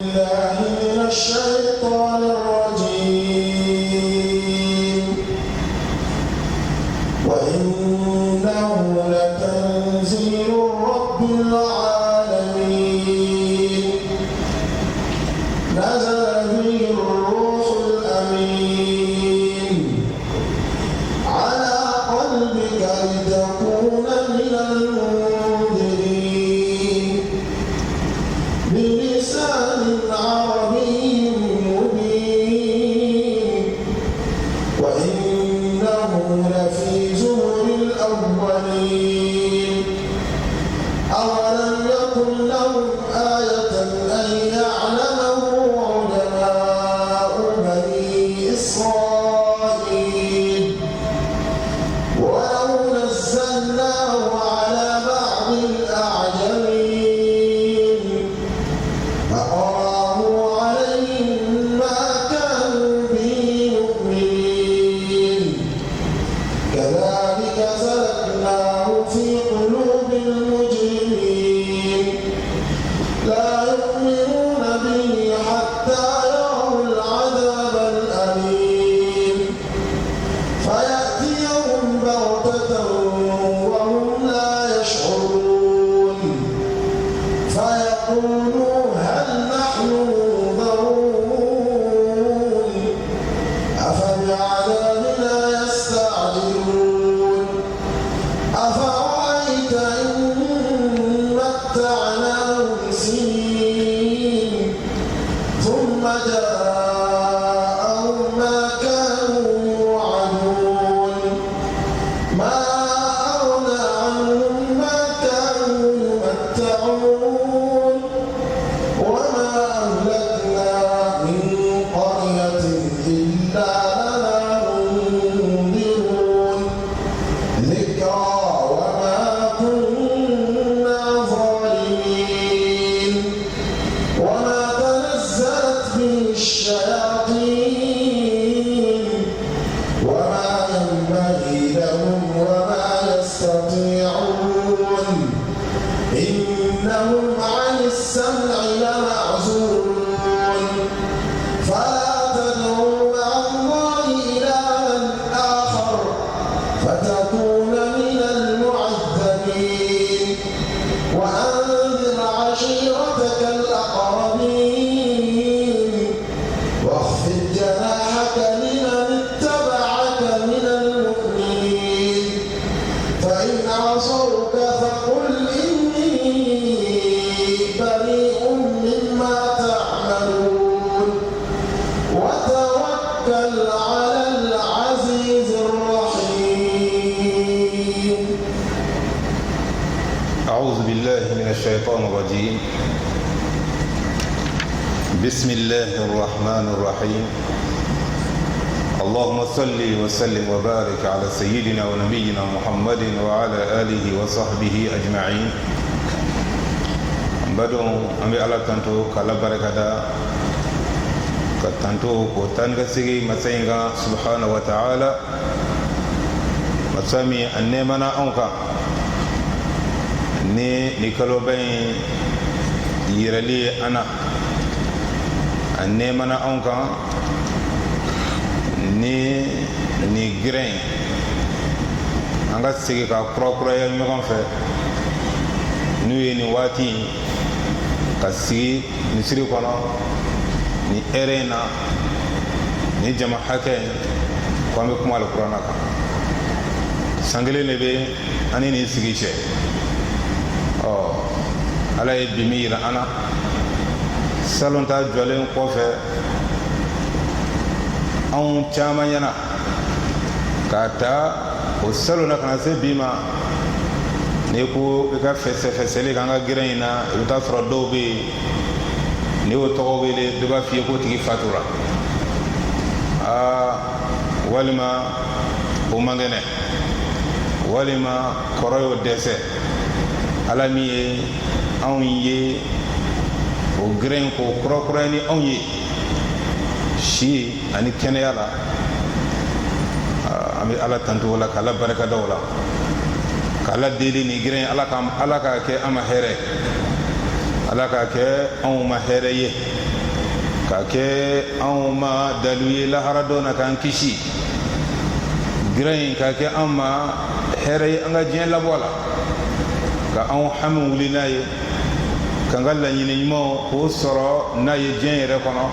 بالله من الشيطان الرجيم وإنه لتنزيل رب العالمين نزل به الروح الأمين على قلبك لتكون من المنذرين بلسان عربي مبين وإنه لفي زبر الأولين أولم يكن لهم آية أن يعلمه علماء بني إسرائيل ولو نزلناه على بعض الأعجمين فقرأه عليهم ما كانوا به مؤمنين كذلك سلكناه في قلوب المجرمين لا يؤمنون به حتى يروا العذاب الأليم فيأتيهم بغتة وهم لا يشعرون فيقولوا هل نحن منظرون أفبعذابنا يستعجلون أفرأيت إن متعناهم سنين ثم جاءهم ما كانوا يوعدون ما أغنى عنهم ما كانوا يمتعون وما أهلكنا من قرية إلا لنا منذرون ذكرى وما كنا ظالمين وما تنزلت به الشياطين وما ينبغي لهم وما يستطيعون إنهم عن السمع لمعزولون فلا تدعوا مع الله إلها آخر فتكون من المعذبين وأنذر عشيرتك الأقربين واخفض جناحك لمن اتبعك من المؤمنين فإن عصوك فقل إني بريء مما تعملون وتوكل على العزيز الرحيم. أعوذ بالله من الشيطان الرجيم. بسم الله الرحمن الرحيم. اللهم صل وسلم وبارك على سيدنا ونبينا محمد وعلى آله وصحبه أجمعين. بدون أمي على تنتو كلا بركة كتنتو كتان كسيجي مسينغا سبحانه وتعالى مسامي النمنا أنكا ni kalo bayin yirali ana anne mana an kan ni grain an ka sigi ka kura ya ɲɔgɔn fɛ n'u ye ni waati ka sigi misiri kɔnɔ ni ere na ni jama hakɛ ko an bɛ kuma alikuranɛ kan san kelen de bɛ ani ni sigi cɛ ala ye bi min yira an na salon ta jɔlen kɔfɛ anw caman ɲɛna k'a ta o salon na ka na se bi ma n'i ko i ka fɛsɛfɛsɛli k'an ka gɛrɛn in na i bɛ taa sɔrɔ dɔw bɛ yen n'i y'o tɔgɔ wele dɔ b'a f'i ye ko tigi fatura walima o man kɛnɛ walima kɔrɔ y'o dɛsɛ ala min ye anw ye o gɛrɛn ko kura ni anw ye si ani kɛnɛya la an bɛ ala tanto o la k'ala barika da o la k'ala deli ni gɛrɛn ala k'a kɛ an ma hɛrɛ ala k'a kɛ anw ma hɛrɛ ye kake anma dalwi la haradona kan kishi grain kake amma here anga jien la bola ka an hamu wulinaye kangalla nyini mo ko soro na ye jien re kono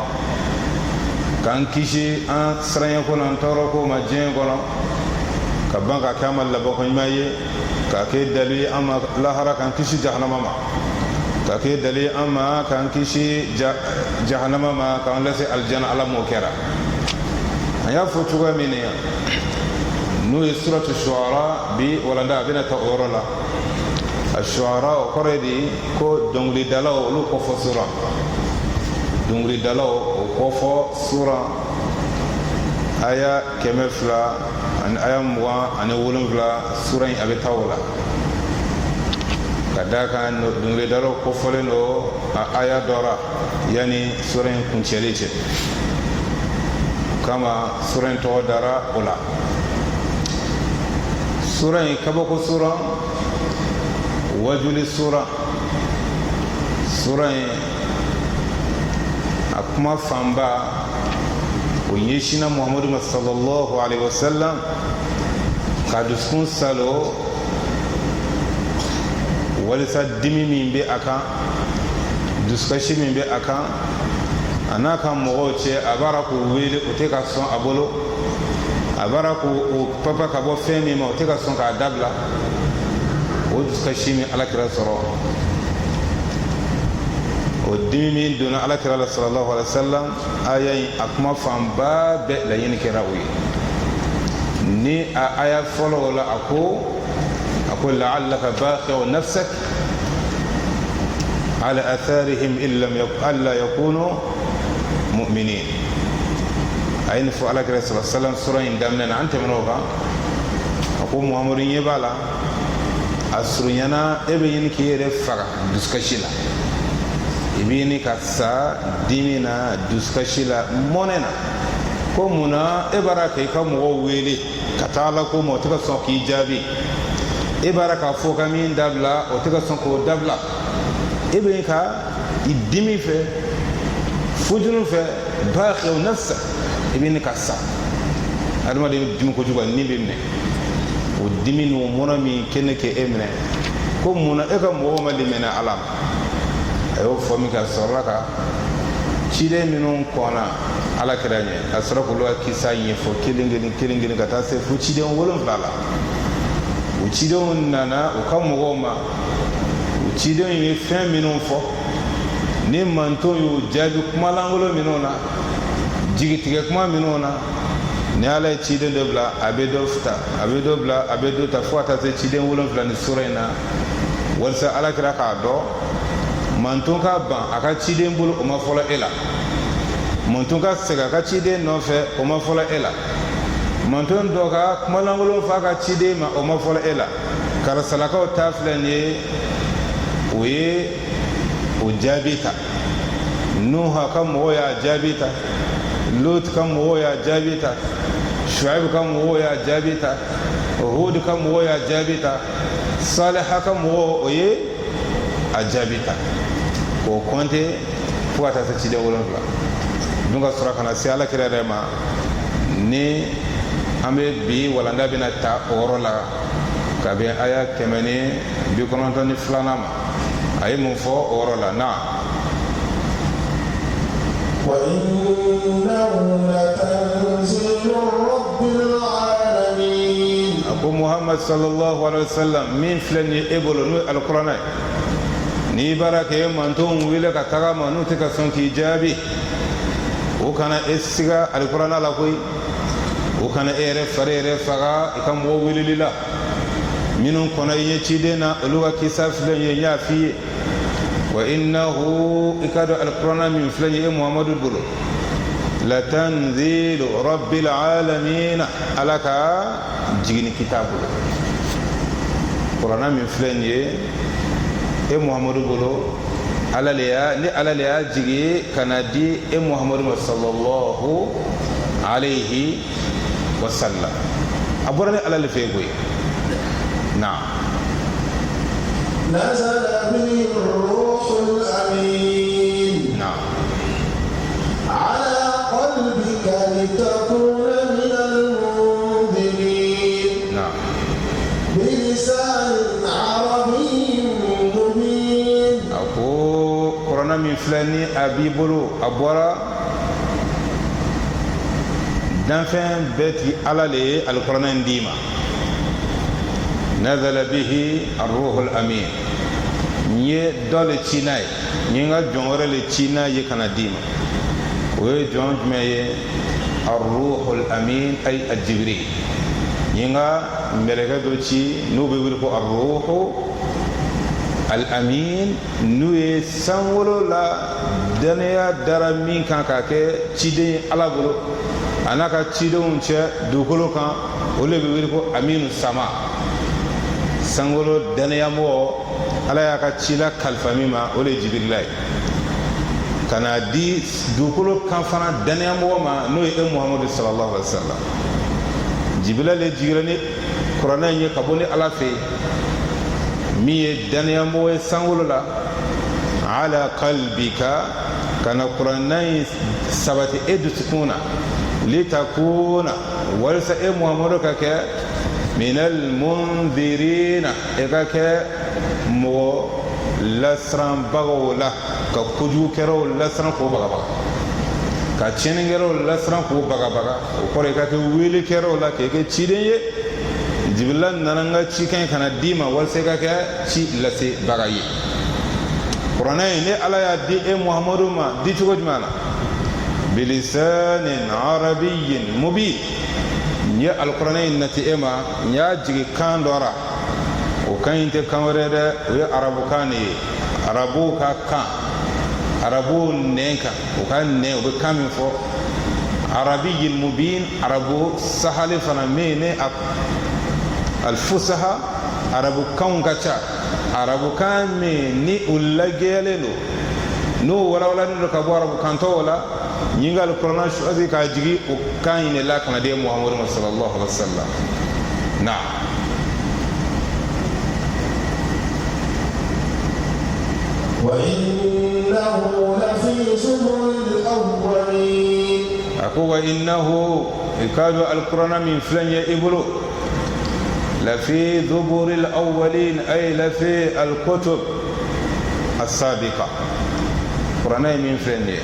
kan kishi an sranya kono toro ko ma jien kono ka banka kamal la boko maye ka ke dalwi amma la hara kan kishi jahannama ma ka ke dalwi amma kan kishi jahannama ma kan lase aljanna ala mo kera aya fotuga miniya نو سورة الشعراء بي ولندا بنا تأورلا الشعراء قردي كو دونغلي دلاو لو كفو سورة دونغلي دلاو كفو سورة آية كمفلا أن آية موا أن ولنفلا سورة أبي تاولا كذاك أن دونغلي دلاو كفو لنو آية دورا يعني سورة كنشليش كما سورة تودارا ولا سورة كبوك سورة وجل سورة سورة أكما فانبا ويشينا محمد صلى الله عليه وسلم قد سكون سالو ولسا دمي من بي أكا دسكشي من بي أكا أنا كان مغوتي أبارك ويلي وتيكا سون أبولو abaraku o papa ka bo femi ma o te ka son ka dabla o duska shimi alakira soro o dimi dona alakira sallallahu alaihi wasallam ayayi akuma famba be la yin kira wi ni aya folo la ako la'allaka baqi'u nafsak ala atharihim illam yakunu mu'minin أين فعلك رسول الله صلى الله عليه وسلم سورة دمنا أنت منوكا أقول محمد يبالا أسرينا إبين كير فرع دسكشيلا إبيني كسا ديننا دسكشيلا موننا كمونا إبارك كم وويلي كتالكو موتك سوكي جابي إبارك فوق من دبلا وتك سوكو دبلا إبين كا إدمي في فجر في باخي ونفسه ibini kassa adama de dimi ko juga ni bimne o dimi no mona mi kene ke emne ko mona e ka mo ma limena alam ayo fo mi ka soraka chide minun kona ala kiranye asra ko lo kisa yin fo kilingeni kata se fu chide on wolon flala o chide on nana o kam mo ma o chide yin fe minun fo ni manto yo jabi kuma langolo minona jigitiga kuma minona ne ala ciden dobla abedo ta fuata se ciden wolon flan surena walsa ala kira ka do mantun ka ban aka ciden bulu o ma fola ela mantun ka sega ka ciden no fe o ma fola ela mantun do ka kuma langolo fa ka ciden ma o ma fola ela kar salaka o taflan ye we o jabita nuha kam o ya jabita لوط كم هو يا جابتا شعيب كم هو يا جابتا هود كم هو يا جابتا صالح كم هو يا جابتا وكنت فواتا سيدي ولنفلا دونك سورة كنا سيالا كريما ني أمي بي ولندا بنا تا أورولا كابي آية كمني بيكونتني فلانما أي منفو أورولا نعم وإنه لتنزيل رب العالمين أبو محمد صلى الله عليه وسلم من فلان يقبل القرآن ni baraka ye manton wile ka taga manu te ka son ki jabi o kana esiga alqur'ana la koy o kana ere faga ikam wo wile lila minun kona ye chidena oluwa kisaf le ye yafi وإنه إكاد القرآن من فلان محمد بلو لتنزيل رب العالمين ألك جيني كتاب القرآن من فلان محمد بلو على ليا جيجي كندي محمد صلى الله عليه وسلم أبورني على الفيبوي نعم نزل به الروح الأمين نعم لتكون من المنذرين نعم بلسان عربي مبين. أكو قرآن من فلاني أبي بلو أبورا دانفين بيتي على لي القرآن ديما نزل به الروح الأمين ني دول تشيناي نيغا جونغرا لي تشينا يكنا ديما وي جونج مي الروح الأمين أي الجبريل نيغا ملكا دوتشي نو بيبركو الروح الأمين نوي سانولو لا دنيا درامين كان كاكي تشيدي على بلو أنا كا تشيدون تشي دوكولو كان ولي بيبركو أمين السماء سانولو دنيا مو ala y'a ka cila kalifa min ma o de ye jibirila ye ka na di dugukolo kan fana danayamɔgɔ ma n'o ye muhamadu sallallahu alaihi wa sallam jibirila le jigira ni kuranɛ in ye ka bɔ ni ala fɛ min ye danayamɔgɔ ye sankolo la ala kalbika ka na kuranɛ in sabati e dusukun na litakuna walisa e muhamadu ka kɛ minal mundirina e ka kɛ mɔgɔ lasiranbagaw la ka kojugukɛlaw lasiran k'o bagabaga ka tiɲɛnikɛlaw lasiran k'o bagabaga o kɔrɔ i ka kɛ weelekɛlaw la k'i kɛ ciden ye jibirila nana n ka cikan ka na d'i ma walasa i ka kɛ ci lasebaga ye kuranɛ in ni ala y'a di e muhamadu ma di cogo jumɛn na bilisanin arabiyyin mubin n ye alikuranɛ in nati e ma n y'a jigi kan dɔ ra o kan in tɛ kan wɛrɛ dɛ o ye arabu kan de ye arabuw ka kan arabuw nɛn kan o ka nɛn o bɛ kan min fɔ arabiyyin mubin arabu sahali fana min ne alfusaha arabu kanw ka ca arabu kan min ni o lagɛyalen don n'o walawalani don ka bɔ arabu kantɔw la ɲin ka alikuranɛ choisi k'a jigi o kan in de la kana di muhamadu ma sallallahu alaihi wa sallam na وإنه لفي زبر الأولين أقول وإنه يكاد القرآن من فلان يبلو لفي زبر الأولين أي لفي الكتب السابقة القرآن من فلان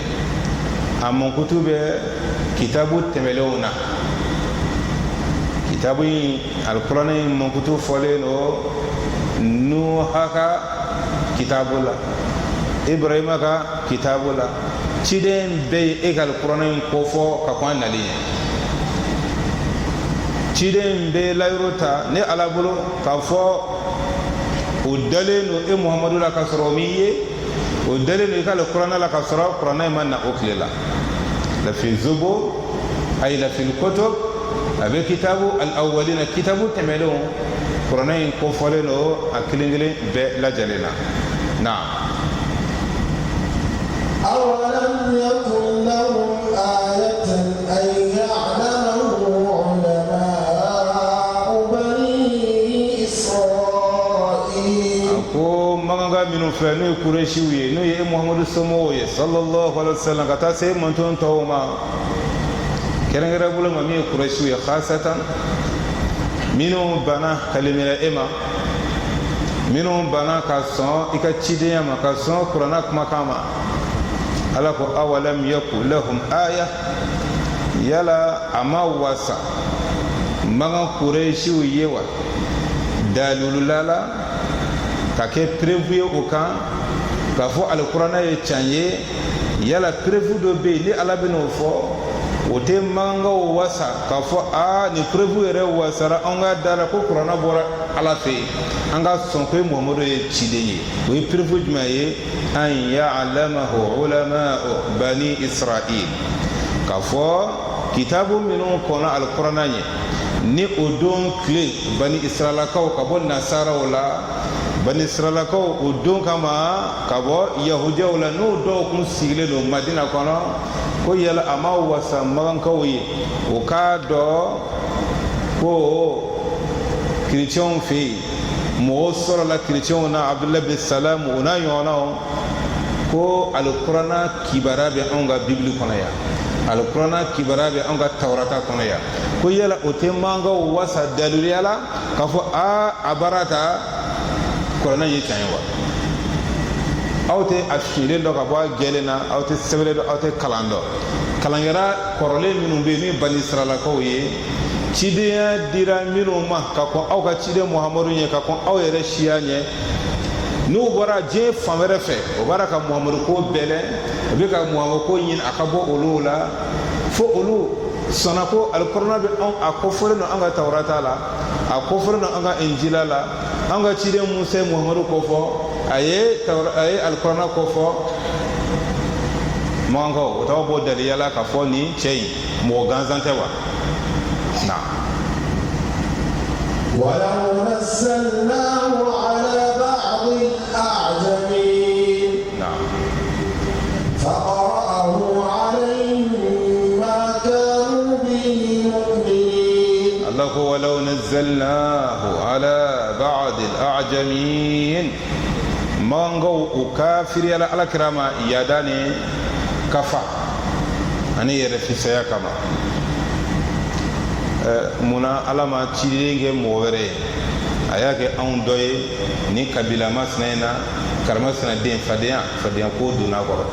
أما كتب كتاب التملون كتاب القرآن من كتب فلان نوحك كتاب الله إبراهيم ka kitabu la ciden bɛ e ka kuranɛ in kofɔ ka kɔn nali ye ciden bɛ layiro ta ne ala bolo k'a fɔ o dalen don e muhamadu la ka sɔrɔ o min ye o dalen don e ka kuranɛ la ka sɔrɔ kuranɛ in ma na o tile la lafi zubo ayi lafi kutub a bɛ kitabu al-awwalina kitabu tɛmɛlenw kuranɛ in kofɔlen don a kelen kelen bɛɛ lajɛlen na na أولم يكن لهم آية أن يعلمه علماء بني إسرائيل أكو مغا من فلان كوريشي نو يي محمد سمو صلى الله عليه وسلم كتا سي منتون توما كرنغرا بولا مامي كوريشي خاصة منو بنا كلمة إما منو بنا كاسون إكاتشيديا ما كاسون كورانا كما كما alako awalam yaku lahum aya yala ama wasa magan kureishiw yewa dalululala ka kɛ prévu ye o kan k'a fɔ alikuranɛ ye can ye yala prévu dɔ bɛ yen ni ala bɛ n'o fɔ o tɛ magankaw wasa k'a fɔ ni prévu yɛrɛ wasara an ka da la ko kuranɛ bɔra ala fɛ yen an ka sɔn ko muhamadu ye ciden ye o ye prévu jumɛn ye an ya'lamahu ulama'u bani isra'il k'a fɔ kitabu minnu kɔnɔ alikuranɛ ye ni o don tile bani israɛlakaw ka bɔ nasaraw la bani israɛlakaw o don kama ka bɔ yahudiyaw la n'o dɔw kun sigilen don madina kɔnɔ ko yala a ma wasa magankaw ye o k'a dɔn ko kirecɛnw fɛ yen mɔgɔw sɔrɔla kirecɛnw na abdulayi bin salam o n'a ɲɔgɔnnaw ko alikuranɛ kibaruya bɛ anw ka bibili kɔnɔ yan alkurana kibara be an ka taurata kɔnɔ ya ko yala o tɛ mangaw wasa daluya la k'a fɔ a barata kuranɛ ye tiɲɛ ye wa aw tɛ a filen dɔ ka bɔ a gɛlɛn na aw tɛ sɛbɛnlen dɔ aw tɛ kalan dɔ kalan kɛra kɔrɔlen minnu bɛ yen min bani israɛlakaw ye cidenya dira minnu ma ka kɔn aw ka ciden muhamadu ɲɛ ka kɔn aw yɛrɛ siya ɲɛ n'u bɔra diɲɛ fan wɛrɛ fɛ o b'a ka muhamadu ko bɛlɛn o bɛ ka muhamadu ko ɲini a ka bɔ olu la fo olu sɔnna ko alikuranɛ bɛ a kofɔlen don an ka tawurata la a kofɔlen don an ka injila la an ka ciden musa muhamadu kofɔ a ye alikuranɛ kofɔ mankankaw o t'aw bɔ daliya la ka fɔ nin cɛ in mɔgɔ gansan tɛ wa na. ولو نزلناه على بعض الأعجمين فقرأه عليهم ما كانوا به مؤمنين الله ولو نزلناه على بعض الأعجمين مانغو كافر على كرامة يداني كفا أني يرفي سياكما muna ala ma cilen kɛ mɔgɔ wɛrɛ ye a y'a kɛ anw dɔ ye ni kabila masina in na karamasina den fadenya ko donna kɔrɔ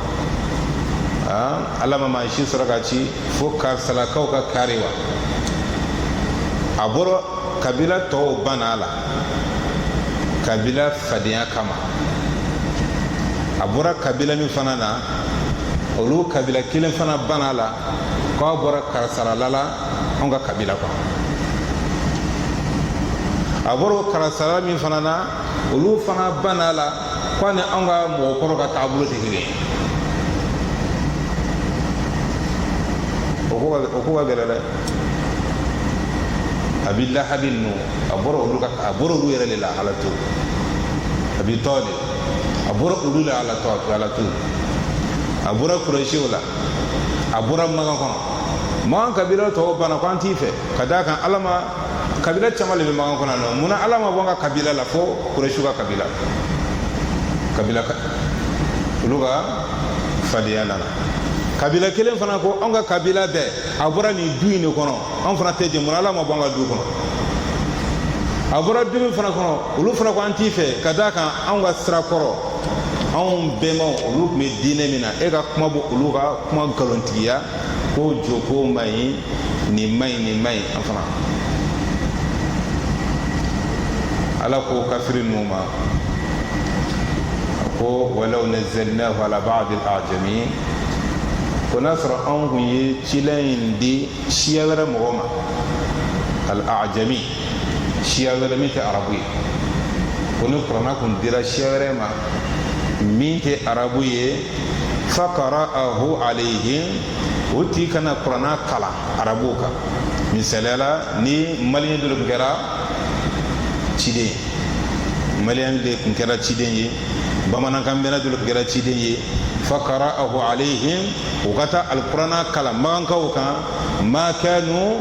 ala ma mansi sɔrɔ ka ci fo karisalakaw ka kari wa a bɔra kabila tɔw banna a la kabila fadenya kama a bɔra kabila min fana na olu kabila kelen fana banna a la k'a bɔra karisalala la an ka kabila kɔnɔ a bɔra karasara min fana na olu fana banna la k'a ni an ka mɔgɔkɔrɔ ka taabolo tɛ kelen ye o ko ka gɛlɛn dɛ a bɛ lahabi ninnu a bɔra olu yɛrɛ de la ala to a bɛ tɔ de a bɔra olu la ala to a bɔra kurɛsiw la a bɔra magan kɔnɔ magan kabila tɔw banna ko an t'i fɛ ka d'a kan ala ma kabila caman de bɛ magan kɔnɔ nɔ munna ala ma bɔ an ka kabila la fo kurɛsiw ka kabila olu ka fadenya nana kabila kelen fana ko an ka kabila bɛɛ a bɔra nin du in de kɔnɔ an fana tɛ jɛ munna ala ma bɔ an ka du kɔnɔ a bɔra du min fana kɔnɔ olu fana ko an t'i fɛ ka d'a kan an ka sira kɔrɔ anw bɛnbaw olu tun bɛ diinɛ min na e ka kuma bɔ olu ka kuma nkalontigiya ko jo ko ma ɲi nin ma ɲi nin ma ɲi an fana ala ko kafiri ninnu ma ko walaw nazzalnahu ala ba'd al-a'jamin ko n'a sɔrɔ anw kun ye cilen in di siya wɛrɛ mɔgɔ ma al-a'jami siya wɛrɛ min tɛ arabu ye ko ni kuranɛ kun dira siya wɛrɛ ma min tɛ arabu ye faqara'ahu alayhim o tigi kana kuranɛ kalan arabu kan misaliya la ni maliyɛn dɔ tun kɛra ciden ye maliyɛn de tun kɛra ciden ye bamanankan bɛnna dɔ tun kɛra ciden ye faqara'ahu alayhim o ka taa alikuranɛ kalan magankaw kan ma kanu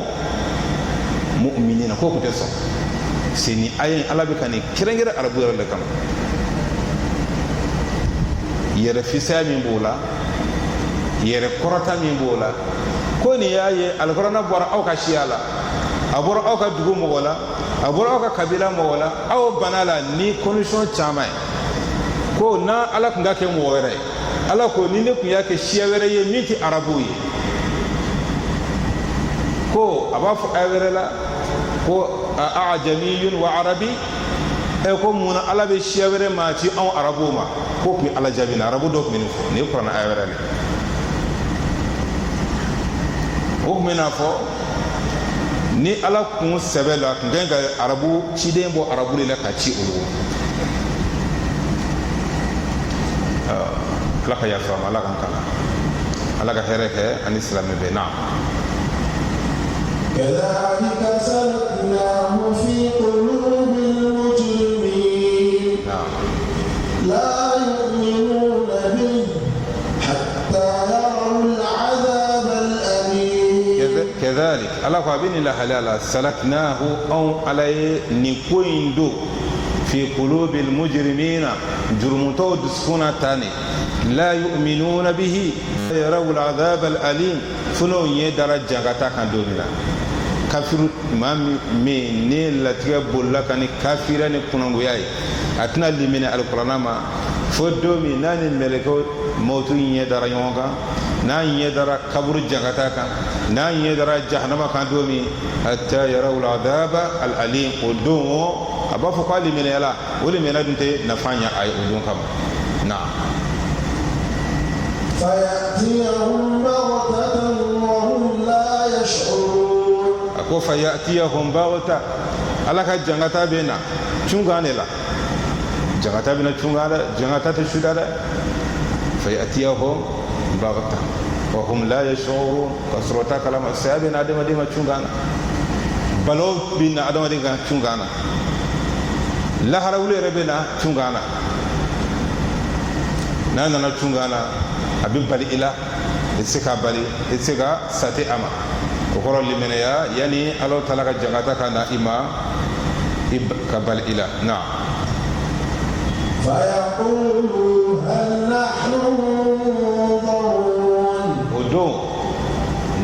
mu'minina ko tun tɛ sɔn c'est ni aya ala bɛ ka nin kɛrɛnkɛrɛn arabu yɛrɛ de kama yɛrɛ fisaya min b'o la yɛrɛ kɔrɔta min b'o la ko nin y'a ye alikuranɛ bɔra aw ka siya la a bɔra aw ka dugu mɔgɔ la a bɔra aw ka kabila mɔgɔ la aw banna la ni condition caman ye ko n'a ala tun ka kɛ mɔgɔ wɛrɛ ye ala ko ni ne tun y'a kɛ siya wɛrɛ ye min tɛ arabu ye ko a b'a fɔ aya wɛrɛ la ko a'jamiyun wa arabi ko mun na ala bɛ siya wɛrɛ ma ci anw arabuw ma ko tun ye ala jaabi na arabu dɔ tun bɛ nin fɔ nin ye kuranɛ aya wɛrɛ de o tun bɛ n'a fɔ ni ala kun sɛbɛ la tun kan ka arabu ciden bɔ arabu de la ka ci olu ala ka yafa ma ala kan kalan ala ka hɛrɛ kɛ ani silamɛ bɛɛ na. كذلك سلكناه في قلوب المجرمين لا يؤمنون به حتى يروا العذاب الأليم كذلك الله فابين الله حلالا سلكناه أو عليه نكوين دو في قلوب المجرمين jurumuto duskuna tani la yu'minuna bihi yarawu al'adhab al'alim funo ye daraja gata kan domina kafiru mami me ne latiga bolla kan kafira ne kunango yayi atna limina alqur'ana ma fodomi nani meleko mautu ye dara yonga na ye dara kaburu jagata kan na ye dara jahannama kan domi hatta yarawu al'adhab al'alim odo aba fo ko limina yala wole mena dunte nafanya ay odon kama na فيأتيهم بغتة وهم لا يشعرون ako fayatiyahum baghta alaka jangata bena chungane la jangata bena chungala jangata ta shudara fayatiyahum baghta wa hum la yash'urun kasrata kalama sabina adama dima chungana balo bina adama dima chungana la harawle rebena chungana nana chungana abin bali ila isika bali isika sate ama okoro limene ya yani alo talaka jangata kana ima kabal ila na فيقولوا هل نحن منظرون odo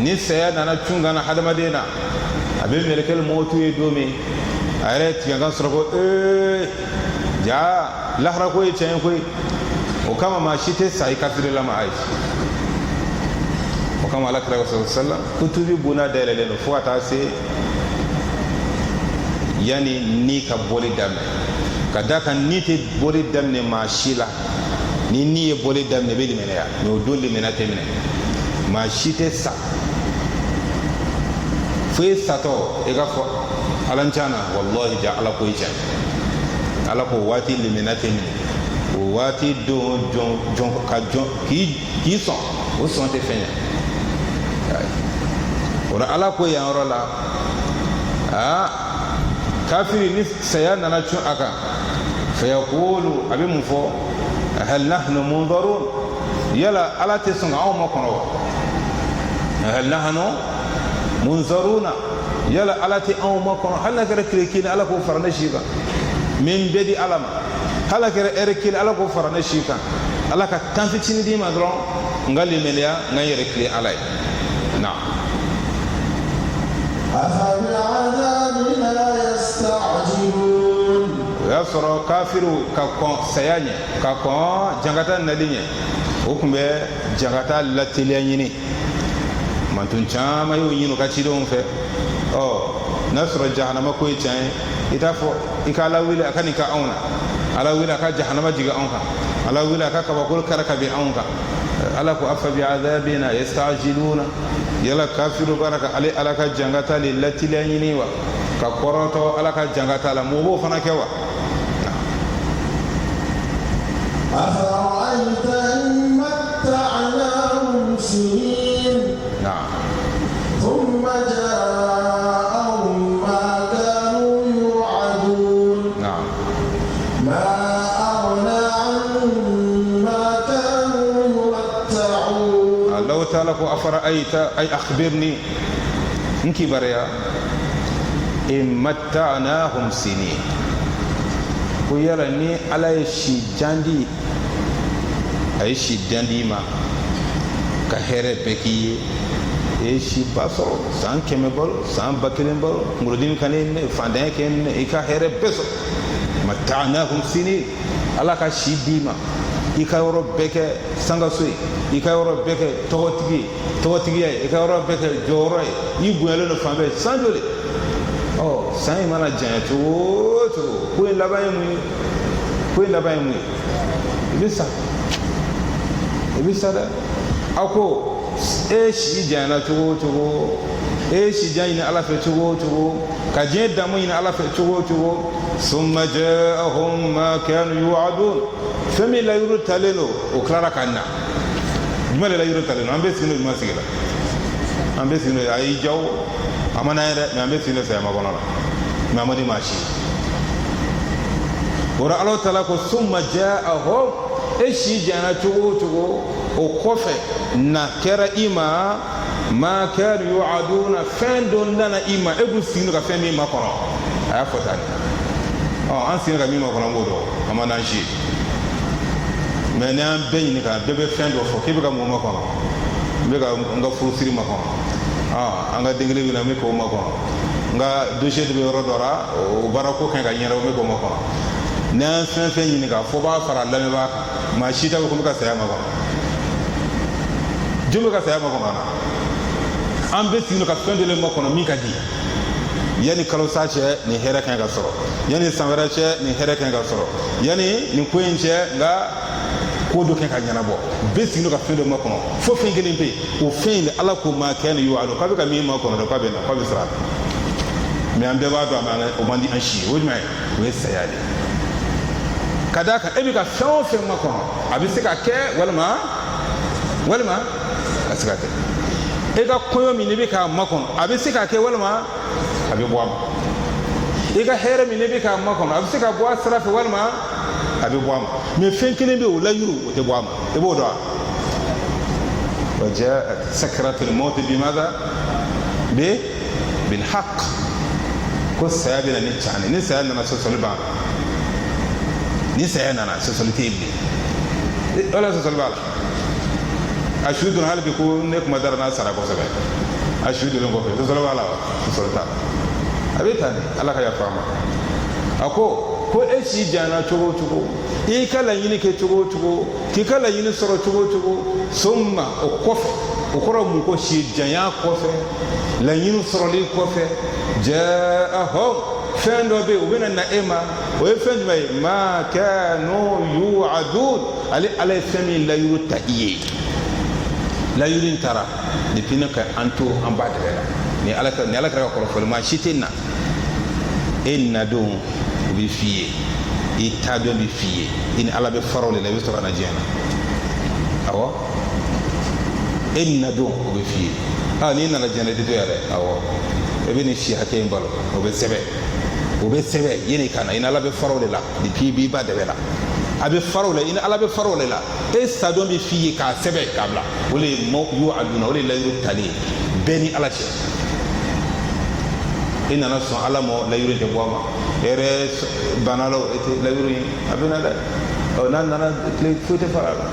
ni saya nana chungana hadamadena abin melekel motu edomi ayre tianga sorogo ja lahra ko e chen ko o kama ma shite sai kafire lama aish o kama ala kira sallallahu kutubi buna dalele no fo ata se yani ni ka boli dam kadaka ni te boli dam ne ma shila ni e boli dam ne beli mena ya no dolli mena temne ma shite sa fo sato e ga fo alancana wallahi ja ala ko chen ala ko wati limena temne wati do jon ka jon ki son o son te fenya ora ala ko ya ora la kafiri ni saya nana chun aka fa yaqulu abi mufo hal nahnu munzarun yala ala te son aw ma kono hal nahnu munzaruna yala ala te aw ma kono hal nakara krekin ala ko farna shiba min bedi alama hala kere erekil ala ko farana shika ala ka tanfitini di madron ngali melia ngay rekli alay na أفبعذابنا يستعجلون yasoro kafiru ka kon sayanye ka kon jangata nalinye okumbe jangata latilianyini mantun chama yo nyino ka chidon fe nasro jahannama ko chen itafo ikala wile akanika auna ala wila ka jahannama jiga onka ala wila ka kabakul karaka bi onka ala ko afa bi adhabina yastajiluna yala kafiru baraka ali ala ka jangata lillati lanyini wa ka koroto ala ka jangata la mubo fana kewa أفرأيت إن متعناهم سنين ثم جاءهم ما كانوا يوعدون ما أغنى عنهم ما كانوا يمتعون الله تعالى أفرأيت أي أخبرني إنكي بريا إن متعناهم سنين ويرني على شي جاندي أي شي جاندي ما كهرة بكية شي باسو سان كمبل سان بكرين بل مردين كانين فاندين كين إكا هرة بسو متعناهم سنين على كشي ديما إكا يورو بكة سانغسوي إكا يورو بكة توتيجي إكا يورو بكة جوري يبغون فامبي سانجولي سان مانا جان تو كوين لبايمي إبسا ده أكو إيش يجانا تو إيش يجانا على فتو كجد دمين على فتو ثم جاءهم ما كانوا يوعدون فمن لا يرد تلينو وكلارا كنا جمال لا يرد تلينو أم بس إنه ما سيلا أم بس إنه أي جو أما ناير أم بس إنه سيما بنانا ما مدي ماشي ورا الله تعالى ثم جاءهم إيش يجانا تو وكفى نكر إما ما كانوا يوعدون فين دون لنا إما أبو سينو كفين مما كنا أفتاني أنسينا كميما كنا مودو أما نانشي mais n'an bɛɛ ɲini ka bɛɛ bɛ fɛn dɔ fɔ k'i bɛ ka mun makɔnɔ n bɛ ka n ka furusiri makɔnɔ an ka den kelen bɛ na n bɛ k'o makɔnɔ n ka dossier de bɛ yɔrɔ dɔ la o baara ko kan ka ɲɛnabɔ n bɛ k'o makɔnɔ n'an fɛn fɛn ɲini ka fɔ b'a fara lamɛnbaa kan maa si t'a fɔ ko n bɛ ka saya makɔnɔ jɔn bɛ ka saya makɔnɔ na an bɛ sigi ka fɛn dɔ le makɔnɔ min ka di yani kalo sa cɛ nin hɛrɛ kan ka sɔrɔ yani san wɛrɛ cɛ nin hɛrɛ kan ka sɔrɔ yani nin ko in cɛ nka ko dɔ kɛ ka ɲɛnabɔ bɛɛ sigilen ka fɛn dɔ makɔnɔ fo fɛn kelen bɛ yen o fɛn in de ala ko maa kɛ ni y'o k'a bɛ ka min makɔnɔ dɛ k'a bɛ na k'a bɛ siran mɛ an bɛɛ b'a dɔn o man di an si ye o jumɛn o ye saya de ka d'a kan e bɛ ka fɛn o fɛn makɔnɔ a bɛ se ka kɛ walima a se ka kɛ e ka kɔɲɔ min n'i bɛ k'a makɔnɔ a bɛ se ka kɛ walima a bɛ bɔ a ma i ka hɛrɛ min n'i bɛ k'a makɔnɔ a bɛ se ka bɔ a sira fɛ walima a bɛ bɔ a ma mɛ fɛn kelen bɛ yen o layiru o tɛ bɔ a ma i b'o dɔn wa jaa sakaratul maut bimada bil haqq ko saya bɛ na ni tiɲɛ ni saya nana sɔsɔli b'a la ni saya nana sɔsɔli tɛ yen bilen wala sɔsɔli b'a la a su donna hali bi ko ne kuma dara n'a sara kosɛbɛ a su donnen kɔfɛ sɔsɔli b'a la wa sɔsɔli t'a la a bɛ tan de ala ka yafa a ma a ko e si jana cogo o cogo i ka laɲini kɛ cogo o cogo k'i ka laɲini sɔrɔ cogo o cogo summa o kɔfɛ o kɔrɔ mun ko si janya kɔfɛ laɲini sɔrɔli kɔfɛ jaahum fɛn dɔ bɛ yen u bɛna na e ma o ye fɛn jumɛn ye ma kanu yu'adun ale ala ye fɛn min layiru ta i ye layiru in taara depuis ne ka an to an b'a dɛgɛ la ni ala kɛra ka kɔrɔfɔli maa si tɛ na e na don o bɛ f'i ye i ta dɔn bɛ f'i ye i ni ala bɛ faraw de la i bɛ sɔrɔ ka na diɲɛ na awɔ e na don o bɛ f'i ye n'i nana diɲɛ na i tɛ to yan dɛ awɔ e bɛ nin si hakɛ in balo o bɛ sɛbɛn yanni ka na i ni ala bɛ faraw de la depuis i b'i ba dɛbɛ la a bɛ faraw la i ni ala bɛ faraw de la e sa dɔn bɛ f'i ye k'a sɛbɛn k'a bila o de ye y'o a dunna o de ye layiru tali ye bɛɛ ni ala cɛ i nana sɔn ala ma layiru tɛ bɔ a ma e yɛrɛ banna la e tɛ layiru ye a bɛ na dɛ n'a nana tile foyi tɛ fara a la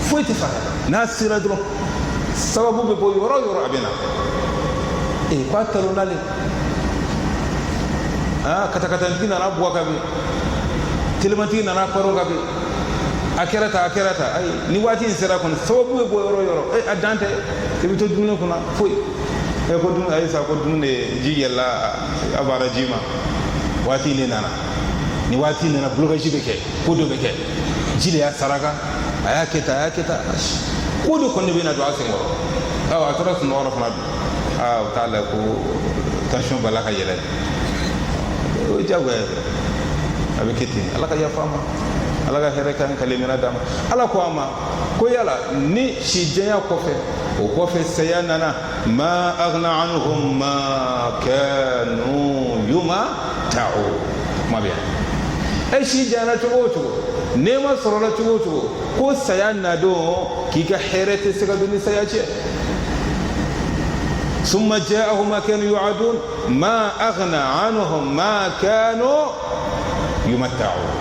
foyi tɛ fara a la n'a sera dɔrɔn sababu bɛ bɔ yɔrɔ o yɔrɔ a bɛ na k'a taro n'ale katakatantigi nana bɔ ka bin telimantigi nana kɔrɔ ka bin a kɛra ta ayi ni waati in sera kɔni sababu bɛ bɔ yɔrɔ o yɔrɔ a dan tɛ i bɛ to dumuni kunna foyi ko dumuni ayi sa ko dumuni de ji yɛlɛla a bara ji ma waati in de nana ni waati in nana blocage bɛ kɛ ko dɔ bɛ kɛ ji de y'a saraka a y'a kɛ tan ko dɔ kɔni bɛ na don a sen kɔrɔ a tora sunɔgɔ fana don o t'a la ko tension b'a la ka yɛlɛ o ye diyagoya ye a bɛ kɛ ten ala ka yafa ma ala ka hɛrɛ k'an ka lemina d'a ma ala ko a ma ko yala ni si janya kɔfɛ o kɔfɛ saya nana ma aghna anhum ma kanu yumata'u kuma bɛ yan e si janya cogo o cogo nɛɛma sɔrɔla cogo o cogo ko saya na don k'i ka hɛrɛ tɛ se ka don ni saya cɛ ثم جاءهم ما كانوا يوعدون ما أغنى عنهم ما كانوا يمتعون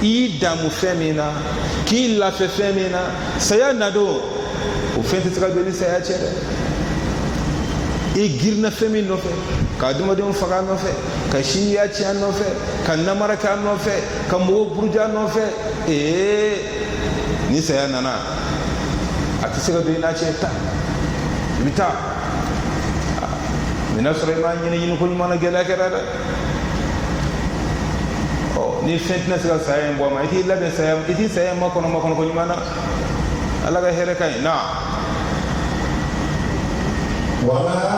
إيدا مفهمنا كي لا فهمنا سيانا دو وفين تتقبل سيانا إيجرنا فهمين نوفي كادوما دون فقا نوفي كشينيا تيان نوفي كنمارا كان نوفي كمو برجا نوفي ni سيانا نا أتسيقبل ناتي bita mina Sulaiman ɲini ko ɲuman na gɛlɛya kɛra dɛ ni fɛn tɛna se ka saya in bɔ a ma i t'i labɛn saya i t'i saya makɔnɔ ko ɲuman na ala ka hɛrɛ ka ɲi na وما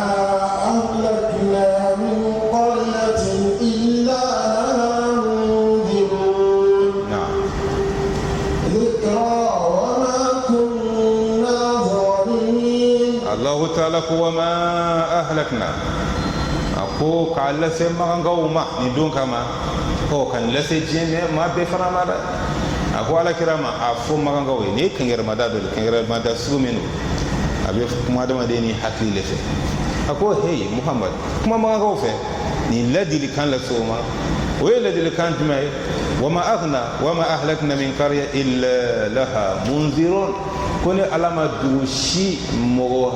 أهلكنا من قرية إلا لها منذرون ذكرى وما كنا ظالمين الله تعالى وما أهلكنا أقول كعلى سما قوما ندون كما هو كان لسجين ما بيفرنا ماذا أقول على كرامة أفهم ما كان قوي نيك كنجر ماذا دول كنجر ماذا سومينو أبي ما دام ديني حكي لفه أقول هي محمد ما كان قوي ni ladili kan la soma o ye ladilikan jumɛn ye wama ahlakna min qarya illa laha munzirun ko ni ala ma dugu si mɔgɔ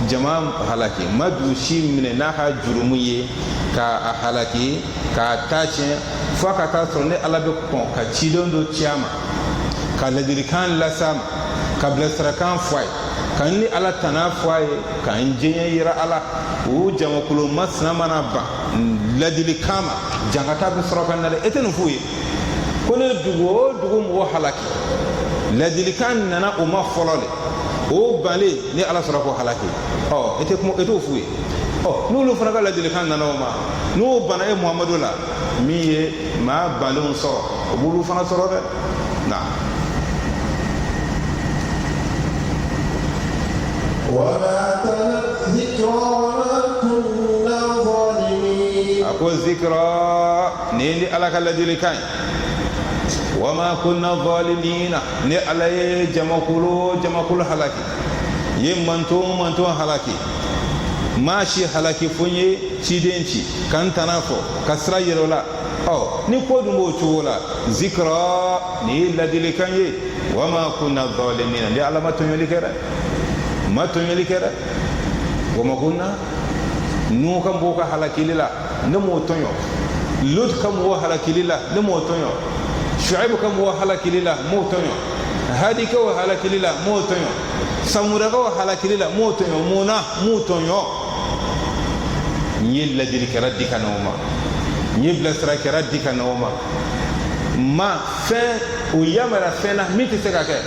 jama halaki ma dugu si minɛ n'a ka jurumu ye k'a halaki k'a ta tiɲɛ fo ka taa sɔrɔ ni ala bɛ kɔn ka cidenw dɔ ci a ma ka ladilikan las'a ma ka bilasirakan fɔ a ye ka ni ala tana fɔ a ye k'an diɲɛ yira ala o jamakulu masina mana ban ladilikan ma jankata bɛ sɔrɔ ka na dɛ e tɛ nin f'u ye ko ni dugu o dugu mɔgɔ halaki ladilikan nana o ma fɔlɔ de o banle ni ala sɔrɔ ko halaki ɔ e t'o f'u ye ɔ n'olu fana ka ladilikan nana o ma n'o bana e muhamadu la min ye maa banlenw sɔrɔ o b'olu fana sɔrɔ dɛ na. وما كانت ذكرى وما كنا ظالمين أقول ذكرى نيني على كالذي وما كنا ظالمين ني على جمكولو حلاكي يمنتو حلاكي ماشي حلاكي فني تشيدنتي كان تنافو كسرا يرولا أو ني كودو موتولا ذكرى ني الذي كان وما كنا ظالمين ني على ما تنيلي كده ما تنيلي كده وما كنا نو كم بوكا حلاكي لا نمو تنيو لود كم هو حلاكي لا نمو تنيو شعيب كم هو حلاكي لا مو تنيو هادي كو حلاكي لا مو تنيو سمورا كو حلاكي لا مو تنيو مونا مو تنيو ني الذي كردي كنوما ني بلسرا كردي كنوما ما فين ويامرا فينا ميتي سكاكه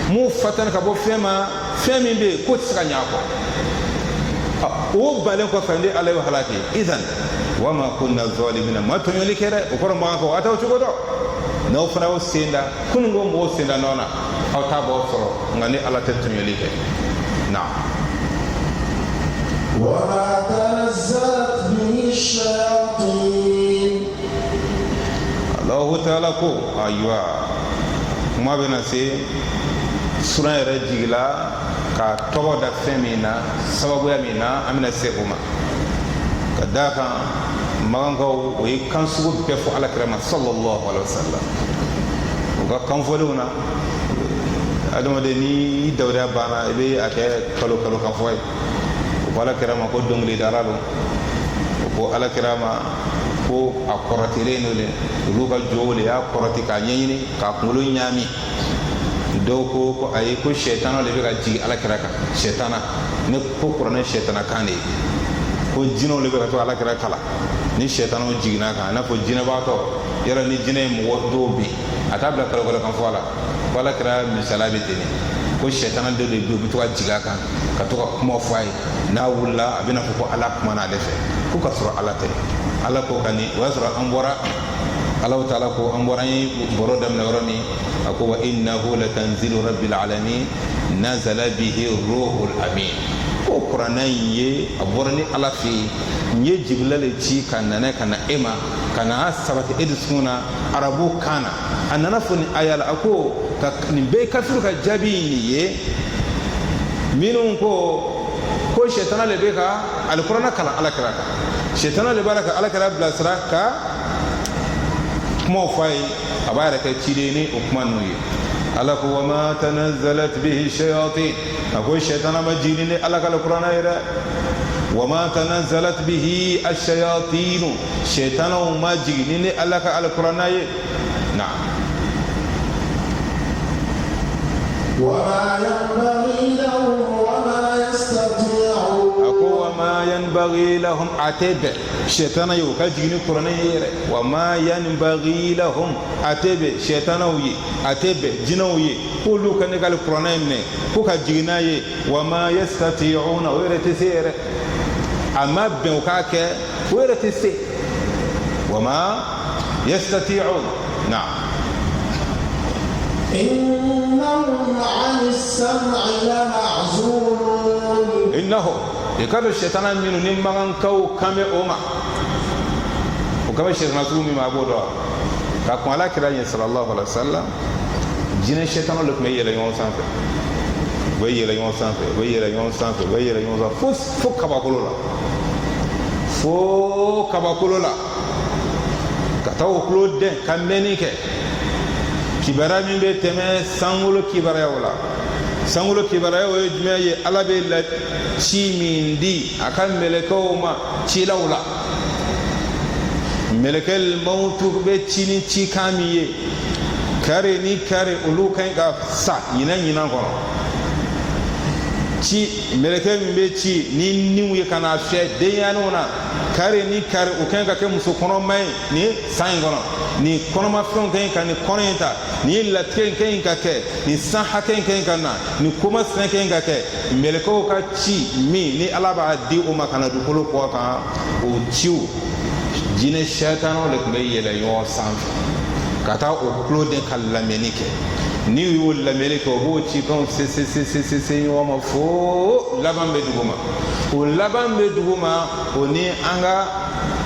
مو فتن كبو فيما فيمين بي كوت سكا نياكو o balen ko fande ala yo halaki idan wama kunna zalimin ma to yoli kere o ko ma ko ata o chugo do no fara o senda kun ngo mo senda nona aw ta bo foro ngani ala te to yoli ke na وما تنزلت به الشياطين الله تعالى ko aywa kuma bena se sura yɛrɛ jigila ka tɔgɔ da fɛn min na sababuya min na an bɛna se o ma ka da kan magankaw o ye kan sugu bɛɛ fɔ alakira ma sallallahu alaihi wasallam o ka kanfɔlenw na adamaden ni dawuda banna i bɛ a kɛ kalo kanfɔ ye o ko alakira ma ko dɔnkilidara don o ko alakira ma ko a kɔrɔtilen don de olu ka jɔw de y'a kɔrɔti k'a ɲɛɲini k'a kunkolo ɲaami dɔw ko ayi ko sɛtana de bɛ ka jigin alakira kan sɛtana ne ko kuranɛ sɛtana kan de ye ko jinɛw de bɛ ka to alakira kala ni sɛtanaw jiginna kan i n'a fɔ jinɛbaatɔ yɔrɔ ni jinɛ ye mɔgɔ dɔw bin a t'a bila kalo kan fɔ a la ko alakira misala bɛ ten ko sɛtana dɔ de bɛ yen u bɛ to ka jigin a kan ka to ka kuma fɔ a ye n'a wulila a bɛ na fɔ ko ala kumana ale fɛ ko ka sɔrɔ ala tɛ ala ko ka ni o y'a sɔrɔ an bɔra Allah Ta'ala ko an bɔra ye bɔrɔ daminɛ yɔrɔ min a ko wa innahu latanzilu rabbil alamin nazala bihi ruhul amin ko kuranɛ in ye a bɔra ni ala fɛ yen n ye jibila le ci ka nana ka na e ma ka na sabati e dusukun na arabu kan na a nana fɔ ni aya la a ko ka nin bɛɛ kafiru ka jaabi nin ye minnu ko sɛtana le bɛ ka alikuranɛ kalan alakira kan sɛtana le b'a la ka alakira bilasira ka kuma fɔ a ye a b'a yɛrɛ kɛ ciden ni o kuma ninnu ye ala ko wa ma tanazzalat bihi shayatin a ko sɛtana ma jigin ni ala ka alikuranɛ ye dɛ wa ma tanazzalat bihi ash-shayatin sɛtanaw ma jigin ni ala ka alikuranɛ ye na وما ينبغي لهم وما يستطيعون ako wa ma yanbaghi lahum atebe shetana yo ka jigini qur'ana yere wa ma yanbaghi lahum atebe shetana yi atebe jinaw yi ko lu kan gal qur'ana me ko ka jigina ye wa ma yastati'una wa yatasira amma ben ka ke wa yatasir wa ma yastati'un na'am إنهم عن السمع لمعزولون إنهم يكاد الشيطان من نمان كو كم أمة وكم الشيطان سومي ما بودا كأقوى على كرام صلى الله عليه وسلم جن الشيطان لك ما يلا يوم سانفه ويلا يوم سانفه ويلا يوم سانفه ويلا يوم سانفه فوق كباكولولا فوق كباكولولا ka taa o tulo den ka mɛnni kɛ kibaruya min bɛ tɛmɛ sankolo kibaruyaw la. Sankolo kibaruya o ye jumɛn ye? Ala bɛ la ci min di a ka mɛlɛkɛw ma cilaw la. Mɛlɛkɛ mawutu bɛ ci ni cikan min ye kare ni kare olu ka ɲi ka sa ɲinan kɔnɔ. Ci mɛlɛkɛ min bɛ ci ni niw ye ka n'a fiyɛ denɲɛrɛninw na kare ni kare o ka ɲi ka kɛ muso kɔnɔma ye nin san in kɔnɔ. Nin kɔnɔmafɛnw ka ɲi ka nin kɔnɔ in ta, nin latigɛ in ka ɲi ka kɛ, nin san hakɛ in ka ɲi ka na, nin komasina ka ɲi ka kɛ. Mɛlɛkɛw ka ci min ni Ala b'a di o ma ka na dugukolo kɔ kan, o ciw jinɛ sɛtanaw de tun bɛ yɛlɛ ɲɔgɔn sanfɛ ka taa o tulo den ka lamɛnni kɛ. Ni u y'o lamɛnni kɛ o b'o cikanw se ɲɔgɔn ma fo laban bɛ dugu ma. O laban bɛ dugu ma o ni an ka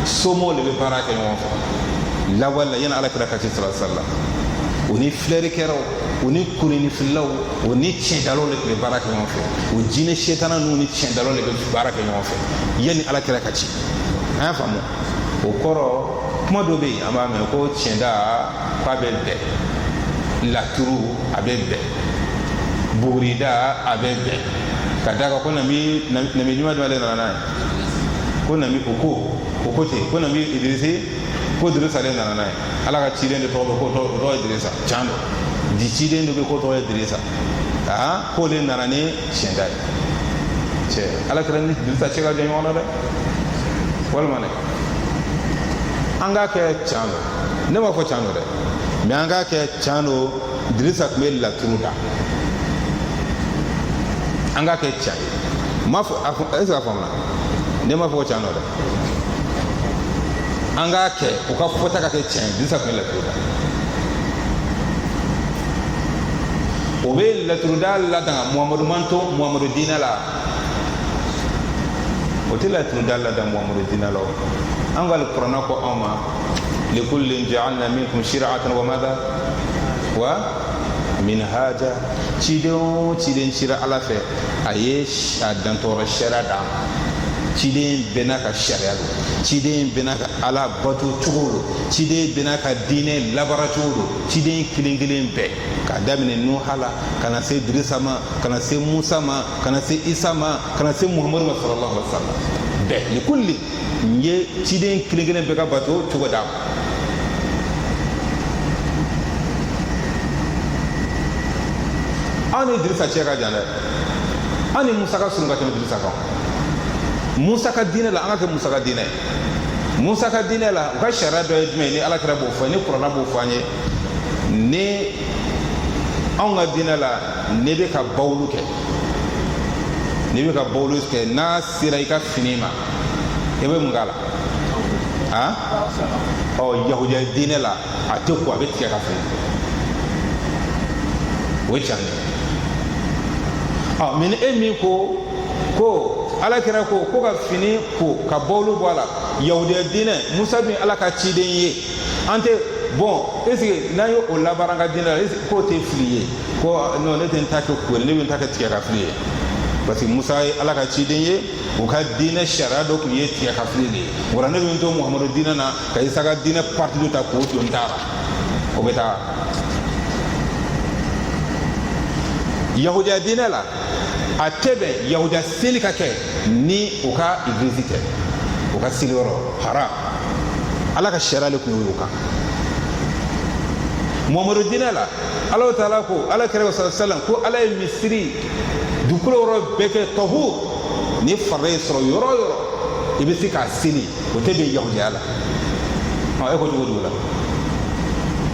somɔgɔw de bɛ baara kɛ ɲɔgɔn fɛ. Lawale yani Alakira ka ci sallallahu alaihi wasallam. O ni filɛrikɛlaw o ni kuruninfilaw o ni tiɲɛdalaw de tun bɛ baara kɛ ɲɔgɔn fɛ. O jinɛ sɛtana ninnu ni tiɲɛdalaw de bɛ baara kɛ ɲɔgɔn fɛ yani Alakira ka ci. An y'a faamu? O kɔrɔ kuma dɔ bɛ yen an b'a mɛn ko tiɲɛda k'a bɛ bɛn, laturu a bɛ bɛn, buurida a bɛ bɛn. Ka d'a kan ko nabi ɲuman dɔ ale nana n'a ye ko nabi o ko ten ko nabi Idirisi ko Idirisa ale nana n'a ye. Ala ka ciden de tɔgɔ bɛ ko tɔgɔ ye Idirisa can don. Di ciden dɔ bɛ ko tɔgɔ ye Idirisa k'ole nana ni tiɲɛda ye. Cɛ Alakira ni Idirisa cɛ ka jan ɲɔgɔn na dɛ walima dɛ. An k'a kɛ can don, ne m'a fɔ can don dɛ, mais an k'a kɛ can don. Idirisa tun bɛ laturu da. An k'a kɛ can ye. M'a fɔ est-ce que a faamuna? Ne m'a fɔ can don dɛ. An k'a kɛ o ka fɔta ka kɛ can ye. Idirisa tun bɛ laturu da. O bɛ laturu da ladan Muhamadu Manto Muhamadu Dinɛ la. O tɛ laturu da ladan Muhamadu Dinɛ la. An ka kuranɛ ko anw ma likullin ja'alna minkum shir'atan wa madha wa minhaja. Ciden o ciden cira Ala fɛ a ye a dantɔrɔ sariya d'a ma. Ciden bɛɛ n'a ka sariya don, ciden bɛɛ n'a ka Ala bato cogo don, ciden bɛɛ n'a ka diinɛ labara cogo don. Ciden kelen kelen bɛɛ k'a daminɛ Nuha la ka na se Idirisa ma ka na se Musa ma ka na se Isa ma ka na se Muhamadu ma sallallahu alaihi wa sallam. Bɛɛ likulli n ye ciden kelen kelen bɛɛ ka bato cogo d'a ma. An ni Idirisa cɛ ka jan dɛ, an ni Musa ka surun ka tɛmɛ Idirisa kan. Musa ka diinɛ la an ka kɛ Musa ka diinɛ ye. Musa ka diinɛ la u ka sariya dɔ ye jumɛn ye ni Alakira b'o fɔ ni kuranɛ b'o fɔ an ye. Ni anw ka diinɛ la ne bɛ ka bawulu kɛ, ne bɛ ka bawulu kɛ n'a sera i ka fini ma i bɛ mun k'a la? Yahudiya diinɛ la a tɛ ko a bɛ tigɛ ka fini. O ye tiɲɛ ye. Mais ni e min ko Alakira ko ka fini ko ka bawulu bɔ a la, Yahudiya diinɛ Musa bin Ala ka ciden ye. An tɛ est-ce que n'an ye o labaara an ka diinɛ la k'o tɛ fili ye ko non ne tɛ n ta kɛ kori ne bɛ n ta kɛ tigɛ ka fili ye. Parce que Musa ye Ala ka ciden ye, u ka diinɛ sariya dɔ tun ye tigɛ ka fili de ye. Wala ne bɛ n to Muhamadu diinɛ na ka Isa ka diinɛ parti dɔ ta k'o don n ta la, o bɛ taa. Yahudiya diinɛ la a tɛ bɛn Yahudiya seli ka kɛ ni u ka église tɛ, u ka seli yɔrɔ haram. Ala ka sariya de tun y'o kan. Muhamadu diinɛ la Alahu Taala ko Alakira sallallahu alaihi wasallam ko Ala ye Misiri dugukolo yɔrɔ bɛɛ kɛ tahur. Ni farala y'i sɔrɔ yɔrɔ o yɔrɔ i bɛ se k'a seli, o tɛ bɛn Yahudiya la. E ko cogo la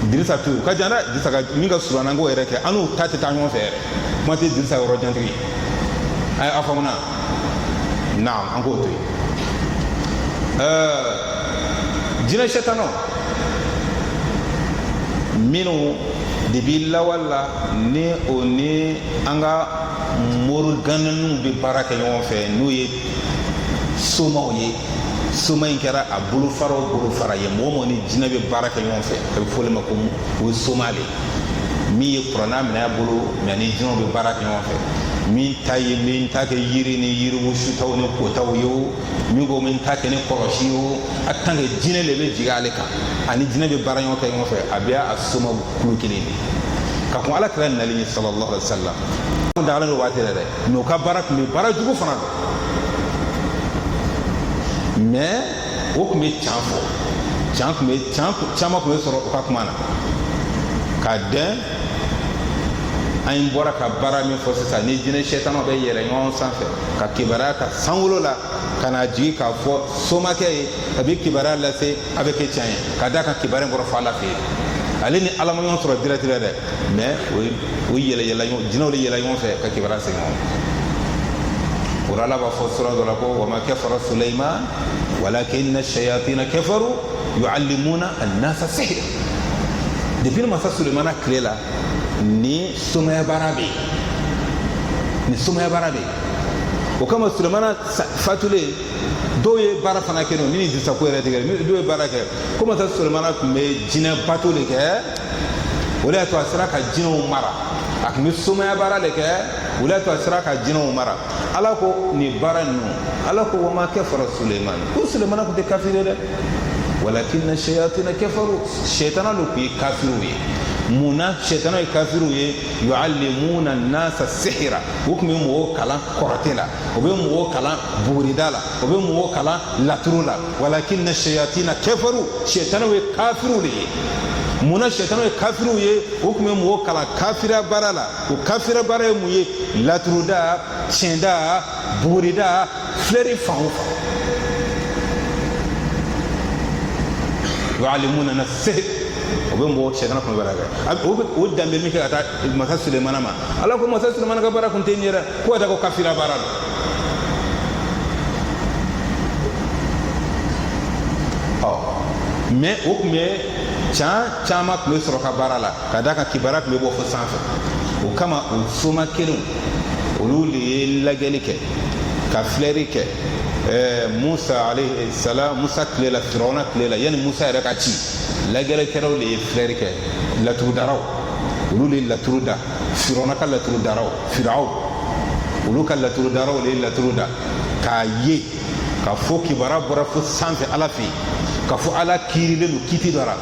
Idirisa to yen, o ka jan dɛ. Idirisa ka min ka surun an k'o yɛrɛ kɛ, an n'u ta tɛ taa ɲɔgɔn fɛ yɛrɛ. Kuma tɛ Idirisa yɔrɔ jantigi. A faamuna? Naam, an k'o to yen. Jinɛ sɛtanaw minnu depuis lawal la ni o ni an ka moriganninw bɛ baara kɛ ɲɔgɔn fɛ n'o ye somaw ye. Soma in kɛra a bolofara o bolofara ye. Mɔgɔ mɔgɔ ni jinɛ bɛ baara kɛ ɲɔgɔn fɛ a bɛ fɔ o de ma ko o ye soma de min ye kuranɛ minɛ a bolo mais ni jinɛw bɛ baara kɛ ɲɔgɔn fɛ. min ta ye min ta kɛ yiri ni yiri wusutaw ni kotaw ye o min ko min ta kɛ ni kɔlɔsi ye o a tant que jinɛ de bɛ jigin ale kan ani jinɛ bɛ baara ɲɔgɔn kɛ ɲɔgɔn fɛ a bɛ a soma kulu kelen de ka kun ala kira nali ye sallallahu alaihi wasallam kun dagalen don waati yɛrɛ dɛ mais u ka baara tun bɛ baara jugu fana don mais o tun bɛ can fɔ can caman tun bɛ sɔrɔ u ka kuma na ka dɛn an bɔra ka baara min fɔ sisan ni jinɛ sɛtanaw bɛ yɛlɛ ɲɔgɔn sanfɛ ka kibaruya ta sankolo la ka na jigin k'a fɔ somakɛ ye a bɛ kibaruya lase a bɛ kɛ tiɲɛ ye ka d'a kan kibaruya in kɔrɔ fɔ ala fɛ yen ale ni ala ma ɲɔgɔn sɔrɔ direct dɛ mais o yɛlɛ jinɛw de yɛlɛ ɲɔgɔn fɛ ka kibaruya se ɲɔgɔn o ala b'a fɔ sura dɔ la ko wa ma kafara Sulaiman walakinna ash-shayatina kafaru yu'allimuna an-nasa sihr depuis masa Sulemana tile la ni sumaya baara bɛ yen o kama Sulemana fatulen dɔw ye baara fana kɛ ni disako yɛrɛ tigɛ dɔw ye baara kɛ komi sa Sulemana tun bɛ jinɛ bato de kɛ o de y'a to a sera ka jinɛw mara a tun bɛ sumaya baara de kɛ o de y'a to a sera ka jinɛw mara ala ko nin baara ninnu ala ko wa ma kafara Suleiman ko Sulemana tun tɛ kafiri dɛ walakinna shayatina kafaru shetana lu tun ye kafiriw ye munna shetana ye kafiriw ye yu'allimuna an-nasa sihra u tun bɛ mɔgɔw kalan kɔrɔtɛ la u bɛ mɔgɔw kalan bugurida la u bɛ mɔgɔw kalan laturu la walakinna shayatina kafaru shetanaw ye kafiriw de ye munna shetanaw ye kafiriw ye u tun bɛ mɔgɔw kalan kafiriya baara la o kafiriya baara ye mun ye laturuda tiɲɛda bugurida filɛri fan o fan yu'allimuna an-nasa o bɛ mɔgɔ sɛtana kun baara kɛ o danbe min kɛ ka taa masa Sulemana ma ala ko masa Sulemana ka baara kun tɛ nin ye dɛ ko ka taa ko kafira baara la mais o tun bɛ caman tun bɛ sɔrɔ ka baara la ka d'a kan kibaruya tun bɛ bɔ fo sanfɛ o kama o soma kelenw olu de ye lajɛli kɛ ka filɛri kɛ Musa alayhi salam Musa tile la Firawuna tile la yani Musa yɛrɛ ka ci lajɛlikɛlaw de ye filɛri kɛ laturudaraw olu de ye laturu da Firawuna ka laturudaraw Firaw olu ka laturudaraw de ye laturu da k'a ye ka fɔ kibaruya bɔra fo sanfɛ ala fɛ yen ka fɔ ala kiirilen don kiti dɔ la